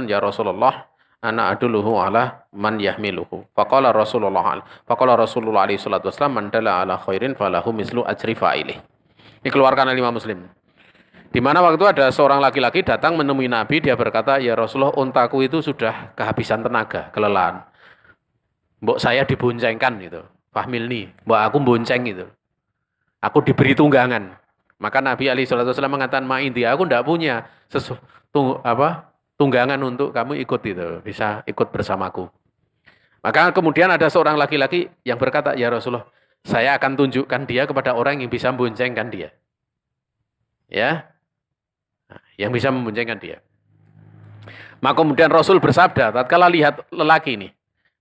[SPEAKER 1] ya Rasulullah ana aduluhu ala man yahmiluhu faqala Rasulullah alaihi salatu wasallam man dalla ala khairin falahu mislu ajri fa'ilih. Dikeluarkan oleh Imam Muslim. Di mana waktu ada seorang laki-laki datang menemui Nabi, dia berkata, "Ya Rasulullah, untaku itu sudah kehabisan tenaga, kelelahan. Mbok saya diboncengkan gitu. Fahmilni, mbok aku bonceng gitu. Aku diberi tunggangan." Maka Nabi alaihi salatu wasallam mengatakan, "Ma indi, aku enggak punya tunggangan untuk kamu ikut itu, bisa ikut bersamaku." Maka kemudian ada seorang laki-laki yang berkata, "Ya Rasulullah, saya akan tunjukkan dia kepada orang yang bisa memboncengkan dia." Ya. Yang bisa memboncengkan dia. Maka kemudian Rasul bersabda, tatkala lihat lelaki ini,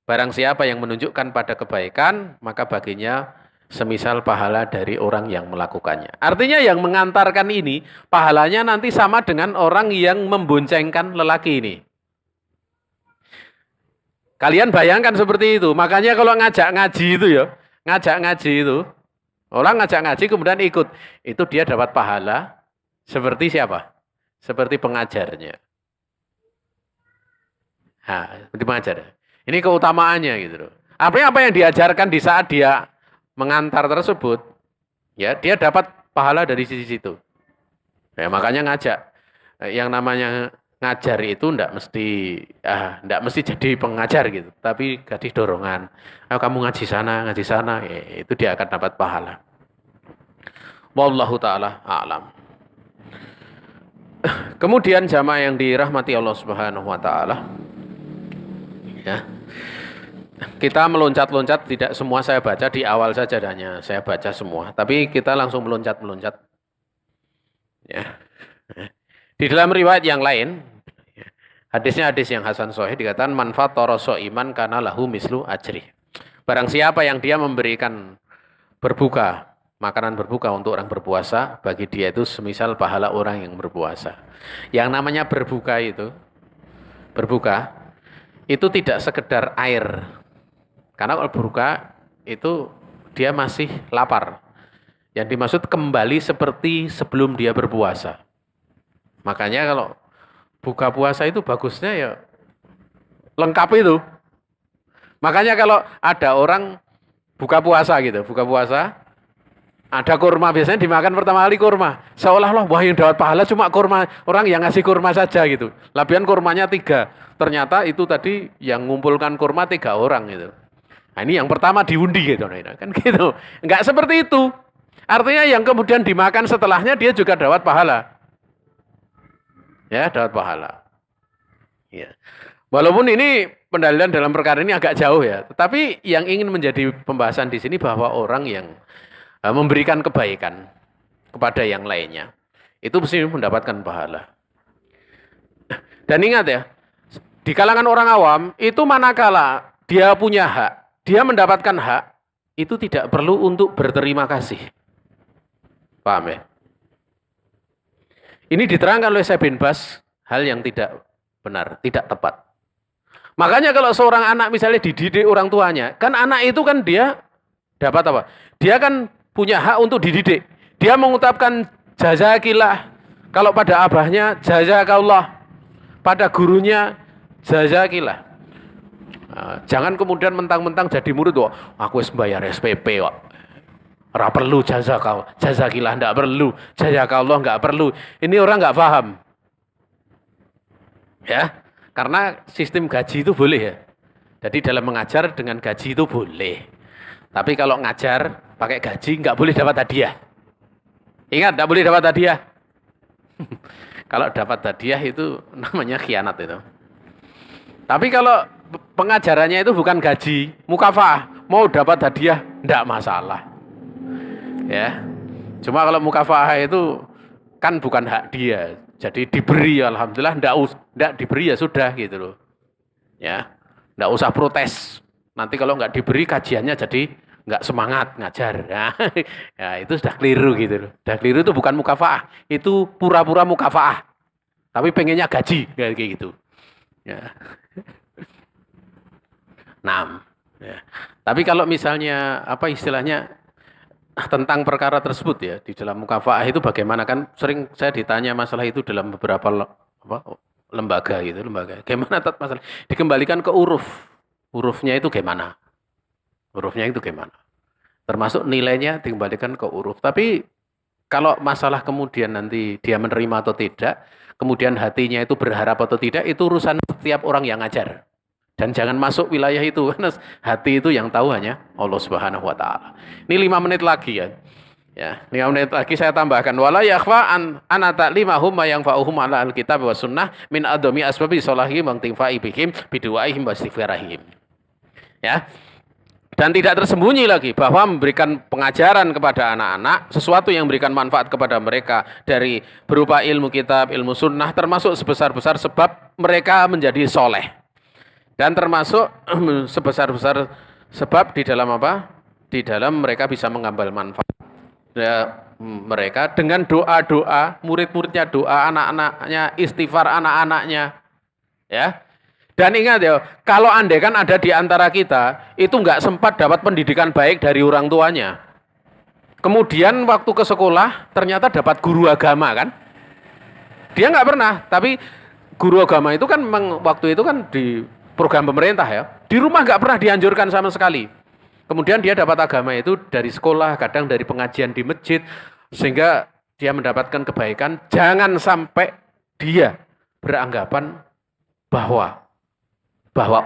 [SPEAKER 1] barang siapa yang menunjukkan pada kebaikan, maka baginya semisal pahala dari orang yang melakukannya. Artinya yang mengantarkan ini, pahalanya nanti sama dengan orang yang memboncengkan lelaki ini. Kalian bayangkan seperti itu. Makanya kalau ngajak ngaji itu ya, ngajak ngaji itu, orang ngajak ngaji kemudian ikut, itu dia dapat pahala seperti siapa? Seperti pengajarnya. Nah, seperti pengajar. Ini keutamaannya gitu loh. Apa yang diajarkan di saat dia mengantar tersebut, ya dia dapat pahala dari sisi situ. Ya, makanya ngajak. Yang namanya ngajar itu ndak mesti jadi pengajar gitu, tapi kasih dorongan. Kamu ngaji sana, ya, itu dia akan dapat pahala. Wallahu taala a'lam. Kemudian jamaah yang dirahmati Allah Subhanahu wa taala. Ya. Kita meloncat-loncat, tidak semua saya baca di awal saja hanya saya baca semua, tapi kita langsung meloncat-meloncat. Ya. Di dalam riwayat yang lain, hadisnya hadis yang hasan sahih dikatakan manfaat toroso iman karena lahu mislu ajri. Barang siapa yang dia memberikan berbuka, makanan berbuka untuk orang berpuasa, bagi dia itu semisal pahala orang yang berpuasa. Yang namanya berbuka itu tidak sekedar air. Karena kalau berbuka itu dia masih lapar. Yang dimaksud kembali seperti sebelum dia berpuasa. Makanya kalau buka puasa itu bagusnya ya lengkap itu. Makanya kalau ada orang buka puasa, ada kurma, biasanya dimakan pertama kali kurma. Seolah-olah wah yang dapat pahala cuma kurma, orang yang ngasih kurma saja gitu. Labian kurmanya 3. Ternyata itu tadi yang ngumpulkan kurma 3 orang gitu. Nah, ini yang pertama diundi gitu. Kan gitu. Enggak seperti itu. Artinya yang kemudian dimakan setelahnya dia juga dapat pahala. Ya, dapat pahala. Ya. Walaupun ini pendalilan dalam perkara ini agak jauh ya, tetapi yang ingin menjadi pembahasan di sini bahwa orang yang memberikan kebaikan kepada yang lainnya itu mesti mendapatkan pahala. Dan ingat ya, di kalangan orang awam itu manakala dia punya hak, dia mendapatkan hak, itu tidak perlu untuk berterima kasih. Paham ya? Ini diterangkan oleh Syekh bin Baz, hal yang tidak benar, tidak tepat. Makanya kalau seorang anak misalnya dididik orang tuanya, kan anak itu kan dia dapat apa? Dia kan punya hak untuk dididik. Dia mengucapkan jazakillah. Kalau pada abahnya jazakallah. Pada gurunya jazakillah. Nah, jangan kemudian mentang-mentang jadi murid, wah, aku wis bayar SPP kok. Ora perlu jazakillah enggak perlu, jazakallah enggak perlu. Ini orang enggak paham. Ya, karena sistem gaji itu boleh ya. Jadi dalam mengajar dengan gaji itu boleh. Tapi kalau ngajar pakai gaji enggak boleh dapat hadiah. Ingat, enggak boleh dapat hadiah. Kalau dapat hadiah itu namanya khianat itu. Tapi kalau pengajarannya itu bukan gaji, mukafaah, mau dapat hadiah enggak masalah. Ya, cuma kalau mukafaah itu kan bukan hak dia, jadi diberi alhamdulillah, ndak diberi ya sudah gitu loh. Ya, ndak usah protes. Nanti kalau nggak diberi kajiannya jadi nggak semangat ngajar. Nah, ya itu sudah keliru gitu loh. Sudah keliru, itu bukan mukafaah, itu pura-pura mukafaah. Tapi pengennya gaji kayak gitu. Ya. Nah, ya. Tapi kalau misalnya apa istilahnya tentang perkara tersebut ya di dalam mukafaah itu bagaimana, kan sering saya ditanya masalah itu dalam beberapa lembaga gitu, gimana masalah dikembalikan ke hurufnya itu gimana, termasuk nilainya dikembalikan ke huruf. Tapi kalau masalah kemudian nanti dia menerima atau tidak, kemudian hatinya itu berharap atau tidak, itu urusan setiap orang yang ngajar. Dan jangan masuk wilayah itu, karena hati itu yang tahu hanya Allah Subhanahu wa taala. Ini 5 menit lagi ya. Ya, 5 menit lagi saya tambahkan wala yakhfa an ta'limahum ma yanfa'uhum ala alkitab wa sunnah min adami asbabi salahihim wa tinfa'i bihim bidu'aihim wa istighfarihim. Ya. Dan tidak tersembunyi lagi bahwa memberikan pengajaran kepada anak-anak sesuatu yang memberikan manfaat kepada mereka dari berupa ilmu kitab, ilmu sunnah, termasuk sebesar-besar sebab mereka menjadi soleh. Dan termasuk sebesar-besar sebab di dalam apa? Di dalam mereka bisa mengambil manfaat. Ya, mereka dengan doa-doa, murid-muridnya doa, anak-anaknya, istighfar anak-anaknya. Ya. Dan ingat ya, kalau andai kan ada di antara kita, itu nggak sempat dapat pendidikan baik dari orang tuanya. Kemudian waktu ke sekolah, ternyata dapat guru agama kan. Dia nggak pernah, tapi guru agama itu kan memang waktu itu kan di program pemerintah ya. Di rumah nggak pernah dianjurkan sama sekali. Kemudian dia dapat agama itu dari sekolah, kadang dari pengajian di masjid, sehingga dia mendapatkan kebaikan. Jangan sampai dia beranggapan bahwa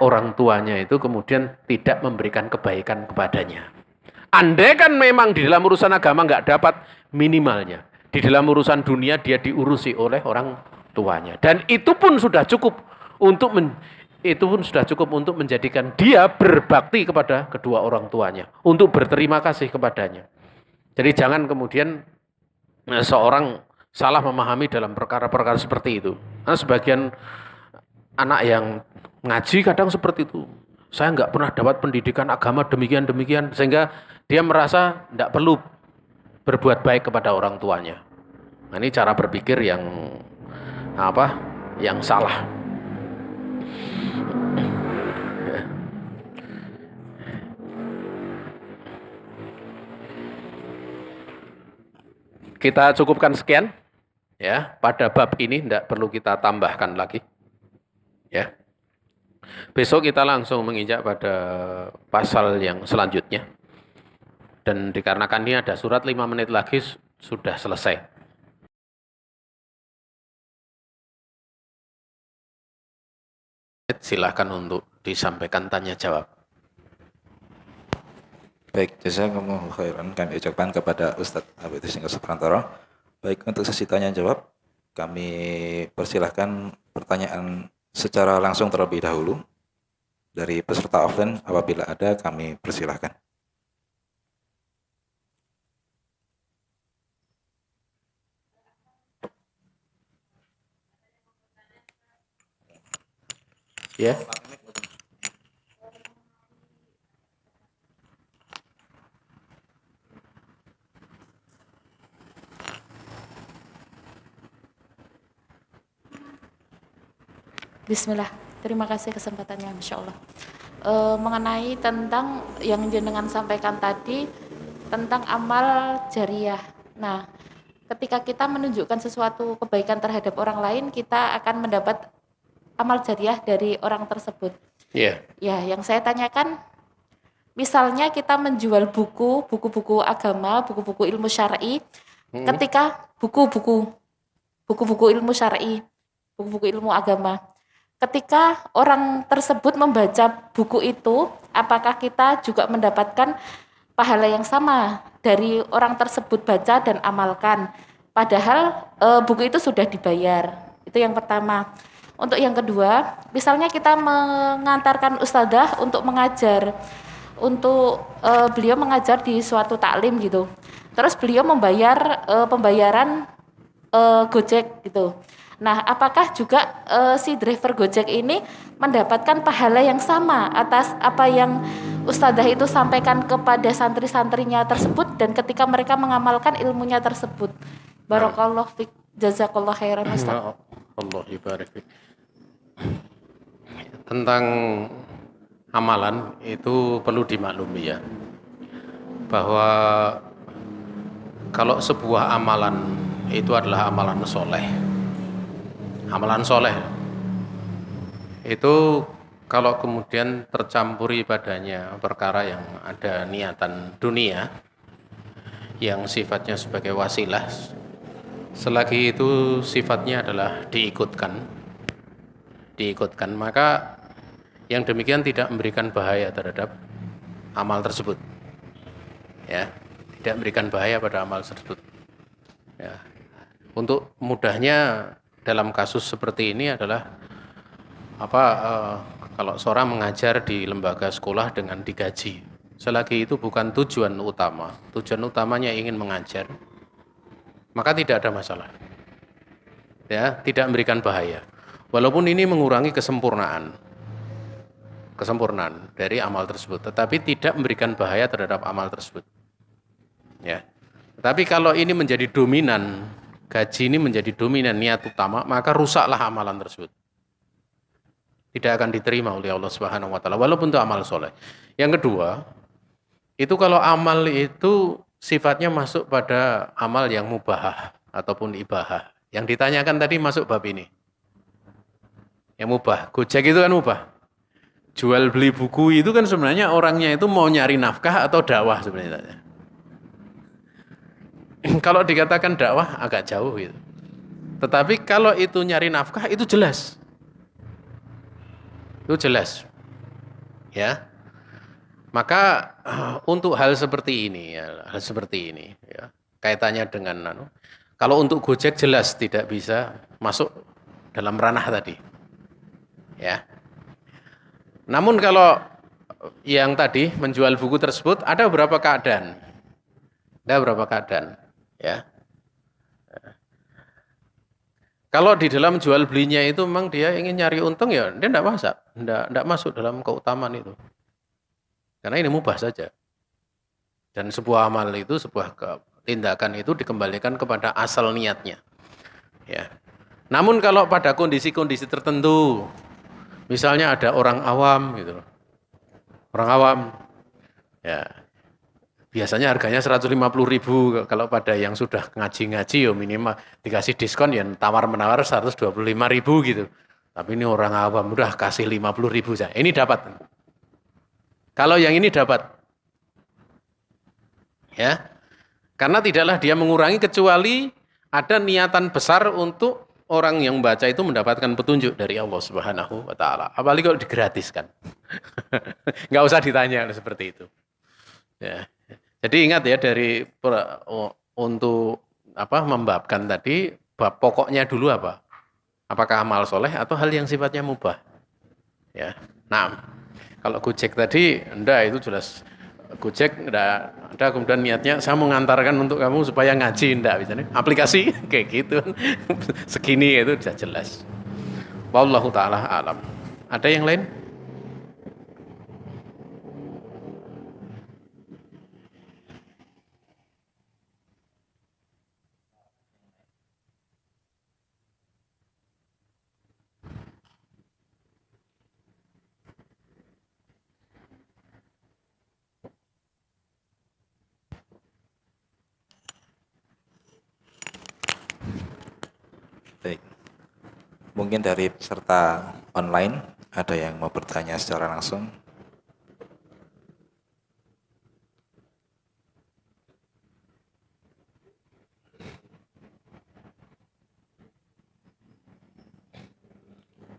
[SPEAKER 1] orang tuanya itu kemudian tidak memberikan kebaikan kepadanya. Andai kan memang di dalam urusan agama nggak dapat minimalnya, di dalam urusan dunia dia diurusi oleh orang tuanya, dan itu pun sudah cukup untuk menjadikan dia berbakti kepada kedua orang tuanya, untuk berterima kasih kepadanya. Jadi jangan kemudian seorang salah memahami dalam perkara-perkara seperti itu. Nah, sebagian anak yang ngaji kadang seperti itu. Saya nggak pernah dapat pendidikan agama demikian, sehingga dia merasa tidak perlu berbuat baik kepada orang tuanya. Nah, ini cara berpikir yang yang salah. Kita cukupkan sekian ya pada bab ini, tidak perlu kita tambahkan lagi ya. Besok kita langsung menginjak pada pasal yang selanjutnya, dan dikarenakan ini ada surat 5 menit lagi sudah selesai. Silakan untuk disampaikan tanya jawab.
[SPEAKER 2] Baik, jazakumullahu khairan kami ucapkan kepada Ustadz Habib Singkat Suprantoro. Baik, untuk sesi tanya jawab kami persilahkan pertanyaan secara langsung terlebih dahulu dari peserta offline. Apabila ada kami persilahkan.
[SPEAKER 1] Ya.
[SPEAKER 3] Bismillah, terima kasih kesempatannya, Masya Allah. Mengenai tentang yang jenengan sampaikan tadi tentang amal jariah. Nah, ketika kita menunjukkan sesuatu kebaikan terhadap orang lain, kita akan mendapat amal jariah dari orang tersebut.
[SPEAKER 1] Iya.
[SPEAKER 3] Ya, yang saya tanyakan, misalnya kita menjual buku-buku agama, buku-buku ilmu syar'i, ketika buku-buku ilmu syar'i, buku-buku ilmu agama, ketika orang tersebut membaca buku itu, apakah kita juga mendapatkan pahala yang sama dari orang tersebut baca dan amalkan, padahal buku itu sudah dibayar? Itu yang pertama. Untuk yang kedua, misalnya kita mengantarkan ustadzah untuk mengajar, beliau mengajar di suatu taklim gitu, terus beliau membayar pembayaran Gojek gitu. Nah, apakah juga si driver Gojek ini mendapatkan pahala yang sama atas apa yang ustadzah itu sampaikan kepada santri-santrinya tersebut, dan ketika mereka mengamalkan ilmunya tersebut? Barakallahu fiik, jazakallahu khairan Ustaz.
[SPEAKER 1] Allah ibarik. Tentang amalan itu perlu dimaklumi ya, bahwa kalau sebuah amalan itu adalah amalan soleh, itu kalau kemudian tercampuri padanya perkara yang ada niatan dunia yang sifatnya sebagai wasilah, selagi itu sifatnya adalah diikutkan, maka yang demikian tidak memberikan bahaya terhadap amal tersebut. Ya, tidak memberikan bahaya pada amal tersebut. Ya. Untuk mudahnya dalam kasus seperti ini adalah kalau seorang mengajar di lembaga sekolah dengan digaji, selagi itu bukan tujuan utamanya ingin mengajar, maka tidak ada masalah. Ya, tidak memberikan bahaya. Walaupun ini mengurangi kesempurnaan dari amal tersebut, tetapi tidak memberikan bahaya terhadap amal tersebut. Ya. Tetapi kalau ini menjadi dominan, gaji ini menjadi dominan niat utama, maka rusaklah amalan tersebut. Tidak akan diterima oleh Allah Subhanahu wa taala walaupun itu amal soleh. Yang kedua, itu kalau amal itu sifatnya masuk pada amal yang mubahah ataupun ibahah. Yang ditanyakan tadi masuk bab ini. Yang mubah. Gojek itu kan mubah. Jual beli buku itu kan sebenarnya orangnya itu mau nyari nafkah atau dakwah sebenarnya. Kalau dikatakan dakwah agak jauh gitu. Tetapi kalau itu nyari nafkah itu jelas. Itu jelas. Ya. Maka untuk hal seperti ini ya, kaitannya dengan kalau untuk Gojek jelas tidak bisa masuk dalam ranah tadi. Ya. Namun kalau yang tadi menjual buku tersebut ada beberapa keadaan. Ada beberapa keadaan, ya. Kalau di dalam jual belinya itu memang dia ingin nyari untung ya, dia tidak masuk dalam keutamaan itu. Karena ini mubah saja. Dan sebuah amal itu, sebuah tindakan itu dikembalikan kepada asal niatnya. Ya. Namun kalau pada kondisi-kondisi tertentu, misalnya ada orang awam gitu loh. Orang awam, ya biasanya harganya 150.000, kalau pada yang sudah ngaji-ngaji ya minimal dikasih diskon ya tawar-menawar 125.000 gitu. Tapi ini orang awam udah kasih 50.000 saja. Ini dapat. Kalau yang ini dapat. Ya. Karena tidaklah dia mengurangi kecuali ada niatan besar untuk orang yang membaca itu mendapatkan petunjuk dari Allah Subhanahu wa taala. Apalagi kalau digratiskan. Enggak usah ditanya seperti itu. Ya. Jadi ingat ya untuk membabkan tadi bab pokoknya dulu apa? Apakah amal soleh atau hal yang sifatnya mubah? Ya. Nah, kalau Gojek tadi enggak, itu jelas Gojek enggak ada kemudian niatnya saya mau ngantarkan untuk kamu supaya ngaji, enggak misalnya. Aplikasi kayak gitu. Segini itu sudah jelas. Wallahu taala alam. Ada yang lain?
[SPEAKER 2] Baik. Mungkin dari peserta online ada yang mau bertanya secara langsung.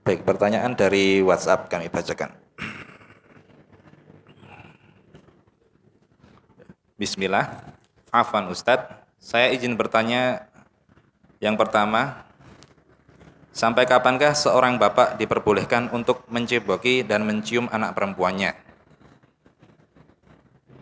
[SPEAKER 2] Baik, pertanyaan dari WhatsApp kami bacakan. Bismillah. Afwan Ustadz, saya izin bertanya yang pertama, sampai kapankah seorang bapak diperbolehkan untuk menceboki dan mencium anak perempuannya?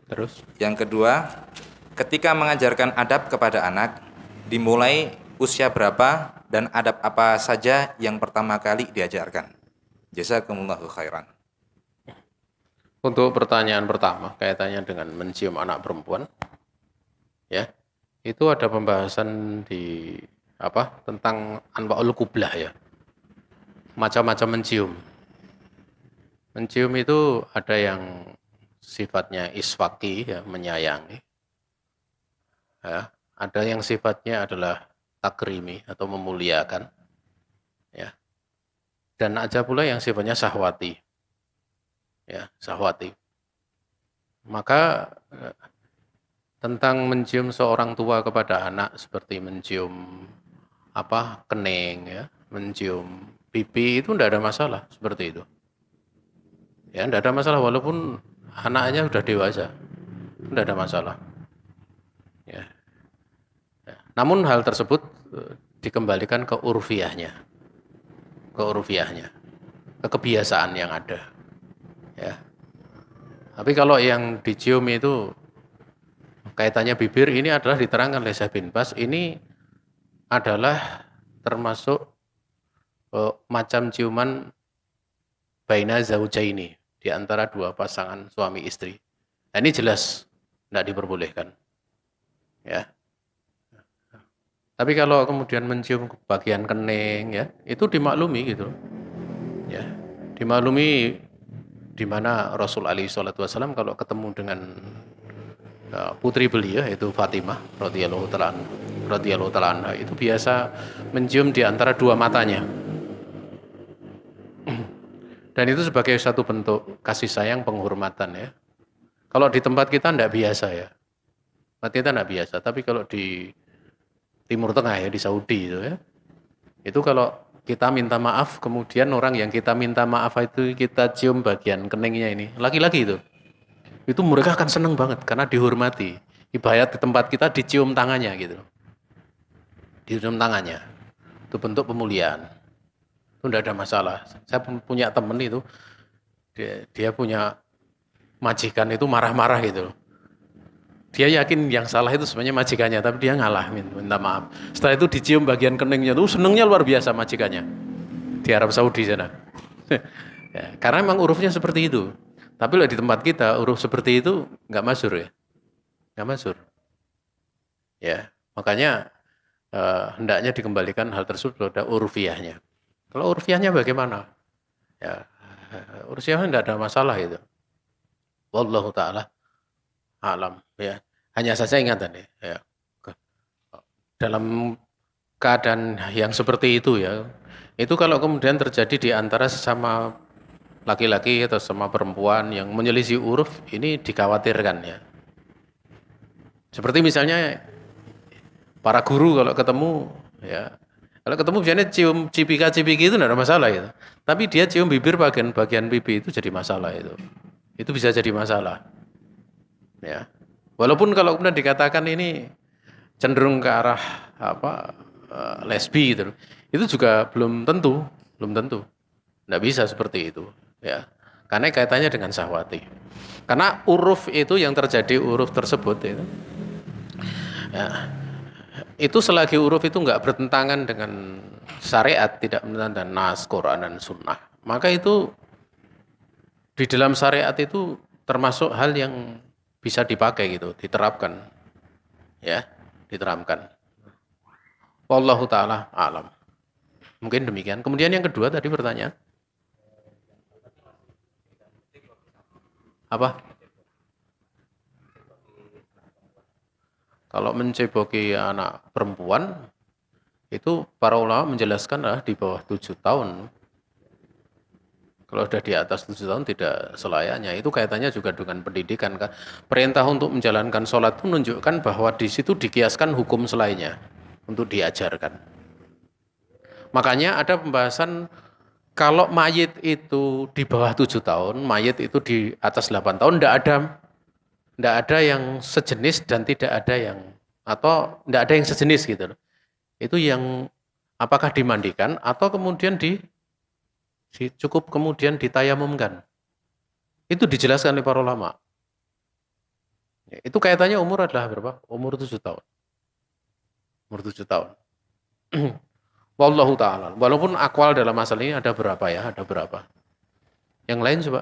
[SPEAKER 1] Terus?
[SPEAKER 2] Yang kedua, ketika mengajarkan adab kepada anak, dimulai usia berapa dan adab apa saja yang pertama kali diajarkan? Jazakumullahu khairan.
[SPEAKER 1] Untuk pertanyaan pertama, kaitannya dengan mencium anak perempuan, ya, itu ada pembahasan di tentang anwa'ul qublah ya, macam-macam mencium. Mencium itu ada yang sifatnya iswaki ya, menyayangi, ya, ada yang sifatnya adalah takrimi atau memuliakan, ya, dan ada pula yang sifatnya sahwati, ya, sahwati. Maka tentang mencium seorang tua kepada anak seperti mencium kening ya, mencium pipi itu tidak ada masalah seperti itu. Ya, tidak ada masalah walaupun anaknya sudah dewasa. Tidak ada masalah. Ya. Ya. Namun hal tersebut dikembalikan ke urfiahnya. Ke urfiahnya. Ke kebiasaan yang ada. Ya. Tapi kalau yang dicium itu kaitannya bibir, ini adalah diterangkan oleh Syekh bin Baz, ini adalah termasuk macam ciuman baina zaujaini, di antara dua pasangan suami istri. Nah, ini jelas tidak diperbolehkan. Ya. Tapi kalau kemudian mencium bagian kening ya, itu dimaklumi gitu. Ya. Dimaklumi di mana Rasul alaihi salatu wasallam kalau ketemu dengan putri beliau yaitu Fatimah radhiyallahu taala anha itu biasa mencium di antara dua matanya. Dan itu sebagai satu bentuk kasih sayang, penghormatan ya. Kalau di tempat kita tidak biasa ya. Tempat kita tidak biasa, tapi kalau di Timur Tengah ya, di Saudi itu ya. Itu kalau kita minta maaf, kemudian orang yang kita minta maaf itu kita cium bagian keningnya ini, laki-laki itu mereka akan senang banget karena dihormati. Ibarat di tempat kita dicium tangannya gitu. Dicium tangannya. Itu bentuk pemuliaan. Itu tidak ada masalah. Saya punya teman itu, dia punya majikan itu marah-marah gitu. Dia yakin yang salah itu sebenarnya majikannya, tapi dia ngalah minta maaf. Setelah itu dicium bagian keningnya, tuh senengnya luar biasa majikannya di Arab Saudi sana. Ya, karena memang urufnya seperti itu. Tapi lah di tempat kita uruf seperti itu nggak masyhur ya, nggak masyhur. Ya, makanya hendaknya dikembalikan hal tersebut pada urfiahnya. Kalau urfiahnya bagaimana? Ya, urfiahnya tidak ada masalah itu. Wallahu taala alam ya. Hanya saja ingatan ya. Dalam keadaan yang seperti itu ya. Itu kalau kemudian terjadi di antara sesama laki-laki atau sama perempuan yang menyelisih uruf, ini dikhawatirkan ya. Seperti misalnya para guru kalau ketemu ya, kalau ketemu biasanya cium cipika-cipiki itu tidak ada masalah itu. Tapi dia cium bibir bagian pipi itu jadi masalah itu. Itu bisa jadi masalah. Ya. Walaupun kalau kemudian dikatakan ini cenderung ke arah lesbi gitu. Itu juga belum tentu. Tidak bisa seperti itu, ya. Karena kaitannya dengan syahwati. Karena uruf itu yang terjadi uruf tersebut itu. Ya, itu selagi uruf itu enggak bertentangan dengan syariat, tidak bertentangan dengan nas, Quran dan sunnah, maka itu di dalam syariat itu termasuk hal yang bisa dipakai gitu, diterapkan. Ya, diterapkan. Wallahu taala alam. Mungkin demikian. Kemudian yang kedua tadi pertanyaan. Apa? Kalau menceboki anak perempuan, itu para ulama menjelaskan di bawah 7 tahun. Kalau sudah di atas 7 tahun tidak selayaknya. Itu kaitannya juga dengan pendidikan. Perintah untuk menjalankan sholat itu menunjukkan bahwa di situ dikiaskan hukum selainnya untuk diajarkan. Makanya ada pembahasan kalau mayit itu di bawah 7 tahun, mayit itu di atas 8 tahun, tidak ada yang sejenis dan tidak ada yang, atau tidak ada yang sejenis gitu. Itu yang apakah dimandikan atau kemudian cukup kemudian ditayamumkan. Itu dijelaskan oleh para ulama. Itu kaitannya umur adalah berapa? Umur 7 tahun. Umur 7 tahun. Wallahu ta'ala. Walaupun akwal dalam masalah ini ada berapa ya? Ada berapa. Yang lain coba.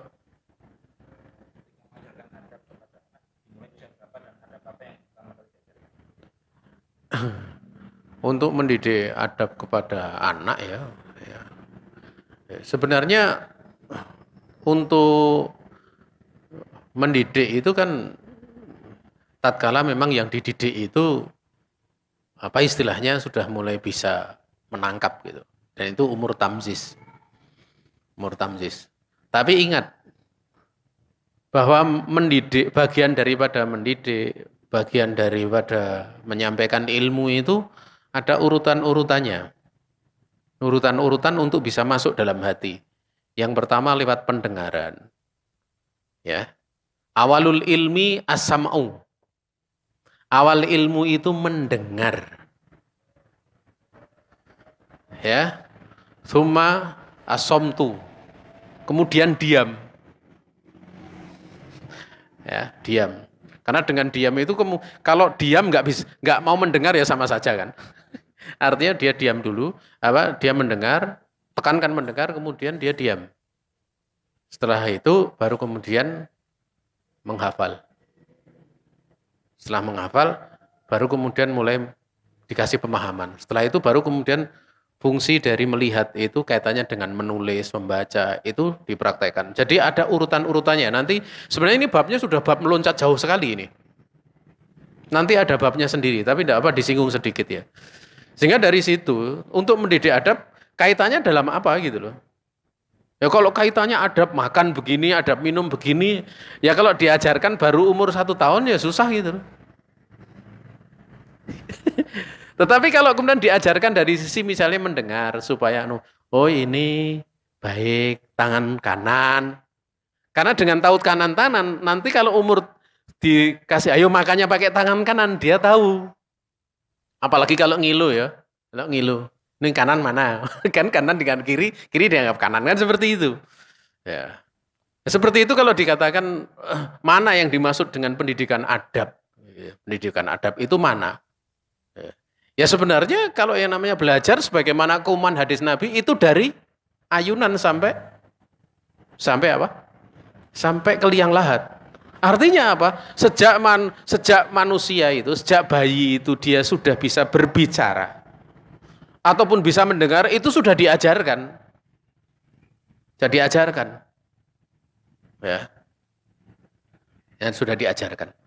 [SPEAKER 1] Untuk mendidik adab kepada anak ya. Sebenarnya untuk mendidik itu kan tatkala memang yang dididik itu apa istilahnya sudah mulai bisa menangkap gitu. Dan itu umur tamyiz. Umur tamyiz. Tapi ingat bahwa mendidik, bagian daripada mendidik, bagian daripada menyampaikan ilmu itu ada urutan-urutannya. Urutan-urutan untuk bisa masuk dalam hati. Yang pertama lewat pendengaran. Ya. Awalul ilmi as-sam'u. Awal ilmu itu mendengar. Ya. Tsumma as-samtu. Kemudian diam. Ya, diam. Karena dengan diam itu kalau diam nggak mau mendengar ya sama saja kan. Artinya dia diam dulu, dia mendengar, tekankan mendengar, kemudian dia diam. Setelah itu baru kemudian menghafal. Setelah menghafal, baru kemudian mulai dikasih pemahaman. Setelah itu baru kemudian fungsi dari melihat itu kaitannya dengan menulis, membaca, itu dipraktekkan. Jadi ada urutan-urutannya. Nanti sebenarnya ini babnya sudah bab meloncat jauh sekali ini. Nanti ada babnya sendiri, tapi tidak apa disinggung sedikit ya. Sehingga dari situ untuk mendidik adab kaitannya dalam apa gitu loh. Ya kalau kaitannya adab makan begini, adab minum begini, ya kalau diajarkan baru umur 1 tahun ya susah gitu loh. Tetapi kalau kemudian diajarkan dari sisi misalnya mendengar supaya oh ini baik tangan kanan. Karena dengan taut kanan nanti kalau umur dikasih ayo makannya pakai tangan kanan dia tahu. Apalagi kalau ngilu ya. Kalau ngilu, ini kanan mana? Kan kanan dengan kiri dianggap kanan kan seperti itu. Ya. Seperti itu kalau dikatakan mana yang dimaksud dengan pendidikan adab. Pendidikan adab itu mana? Ya sebenarnya kalau yang namanya belajar sebagaimana keumuman hadis Nabi itu dari ayunan sampai apa? Sampai ke liang lahat. Artinya apa? Sejak manusia itu, sejak bayi itu dia sudah bisa berbicara ataupun bisa mendengar itu sudah diajarkan. Sudah diajarkan. Ya. Yang sudah diajarkan.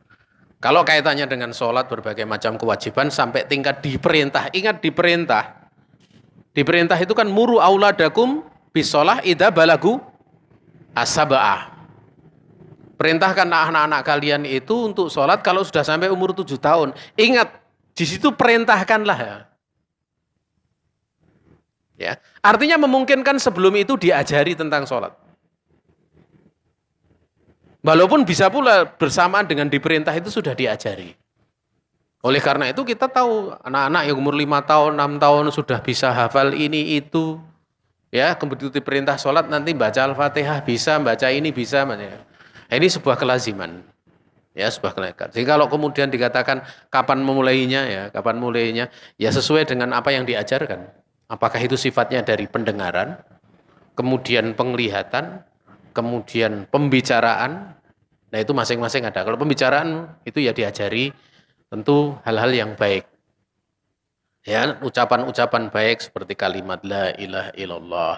[SPEAKER 1] Kalau kaitannya dengan sholat berbagai macam kewajiban sampai tingkat diperintah. Ingat diperintah. Diperintah itu kan muru auladakum bisolah idza balagu as-sab'ah. Perintahkan anak-anak kalian itu untuk sholat kalau sudah sampai umur 7 tahun. Ingat, di situ perintahkanlah ya. Ya. Artinya memungkinkan sebelum itu diajari tentang sholat. Walaupun bisa pula bersamaan dengan diperintah itu sudah diajari. Oleh karena itu kita tahu anak-anak yang umur 5 tahun, 6 tahun sudah bisa hafal ini itu. Ya, kemudian diperintah sholat nanti baca Al-Fatihah bisa, baca ini bisa. Ini sebuah kelaziman. Ya, sebuah kelaziman. Jadi kalau kemudian dikatakan kapan memulainya, ya sesuai dengan apa yang diajarkan. Apakah itu sifatnya dari pendengaran, kemudian penglihatan, kemudian pembicaraan, nah itu masing-masing ada. Kalau pembicaraan itu ya diajari tentu hal-hal yang baik. Ya, ucapan-ucapan baik seperti kalimat la ilaha illallah.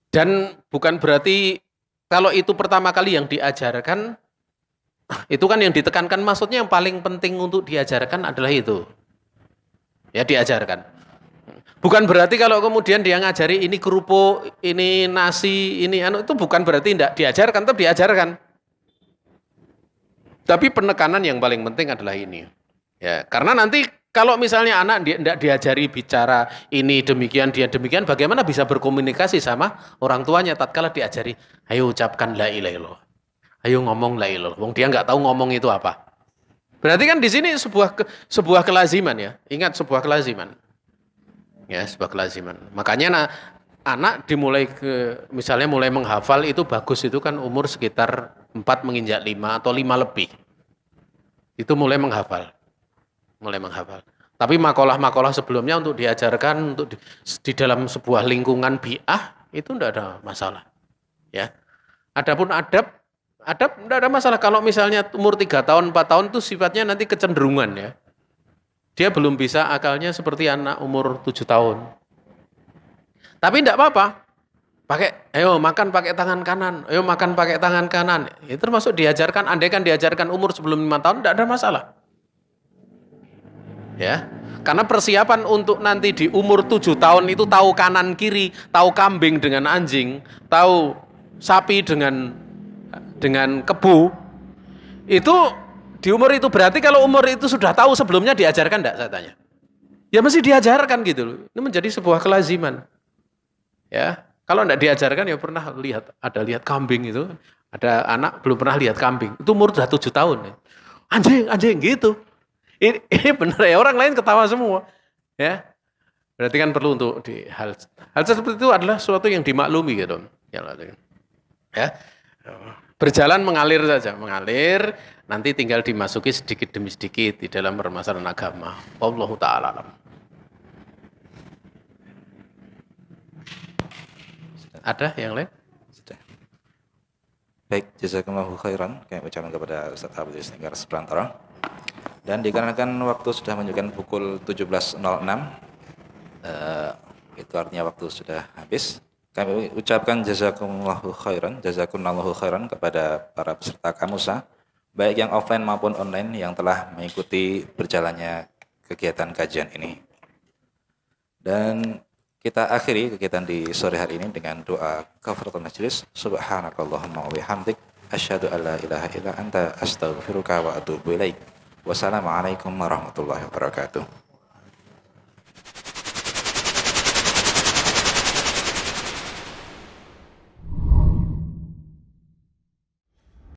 [SPEAKER 1] Dan bukan berarti kalau itu pertama kali yang diajarkan, itu kan yang ditekankan maksudnya yang paling penting untuk diajarkan adalah itu. Ya diajarkan. Bukan berarti kalau kemudian dia ngajari ini kerupuk, ini nasi, ini itu bukan berarti tidak diajarkan, tetap diajarkan. Tapi penekanan yang paling penting adalah ini. Ya, karena nanti kalau misalnya anak tidak diajari bicara ini demikian, dia demikian, bagaimana bisa berkomunikasi sama orang tuanya tatkala diajari, ayo ucapkan la ilaha illallah. Ayo ngomong la ilaha illallah. Wong dia nggak tahu ngomong itu apa. Berarti kan di sini sebuah kelaziman ya. Ingat sebuah kelaziman. Ya, sebuah kelaziman. Makanya anak dimulai misalnya mulai menghafal itu bagus itu kan umur sekitar 4 menginjak 5 atau 5 lebih. Itu mulai menghafal. Tapi makalah-makalah sebelumnya untuk diajarkan untuk di dalam sebuah lingkungan bi'ah itu tidak ada masalah. Ya. Adapun adab tidak ada masalah. Kalau misalnya umur 3 tahun, 4 tahun itu sifatnya nanti kecenderungan ya. Dia belum bisa akalnya seperti anak umur 7 tahun. Tapi tidak apa-apa. Ayo makan pakai tangan kanan. Ayo makan pakai tangan kanan. Itu termasuk diajarkan, andaikan diajarkan umur sebelum 5 tahun, tidak ada masalah. Ya. Karena persiapan untuk nanti di umur 7 tahun itu tahu kanan kiri, tahu kambing dengan anjing, tahu sapi dengan kebu. Itu di umur itu berarti kalau umur itu sudah tahu sebelumnya diajarkan enggak saya tanya? Ya mesti diajarkan gitu loh. Ini menjadi sebuah kelaziman. Ya, kalau enggak diajarkan ya pernah lihat kambing itu, ada anak belum pernah lihat kambing. Itu umur sudah 7 tahun. Anjing gitu. Ini benar ya, orang lain ketawa semua. Ya. Berarti kan perlu untuk hal seperti itu adalah sesuatu yang dimaklumi gitu. Ya. Berjalan mengalir saja, nanti tinggal dimasuki sedikit demi sedikit di dalam permasalahan agama. Wallahu ta'ala alam. Ada yang lain?
[SPEAKER 2] Sudah. Baik, jazakumullahu khairan. Kami ucapkan kepada Ustaz Abdul Isninggar Seperantara. Dan dikarenakan waktu sudah menunjukkan pukul 17.06, Itu artinya waktu sudah habis. Kami ucapkan jazakumullahu khairan kepada para peserta Kamusa, baik yang offline maupun online yang telah mengikuti berjalannya kegiatan kajian ini. Dan kita akhiri kegiatan di sore hari ini dengan doa kafaratul majlis. Subhanakallahumma wa bihamdik asyhadu an la ilaha illa anta astaghfiruka wa atubu ilaik. Wassalamualaikum warahmatullahi wabarakatuh.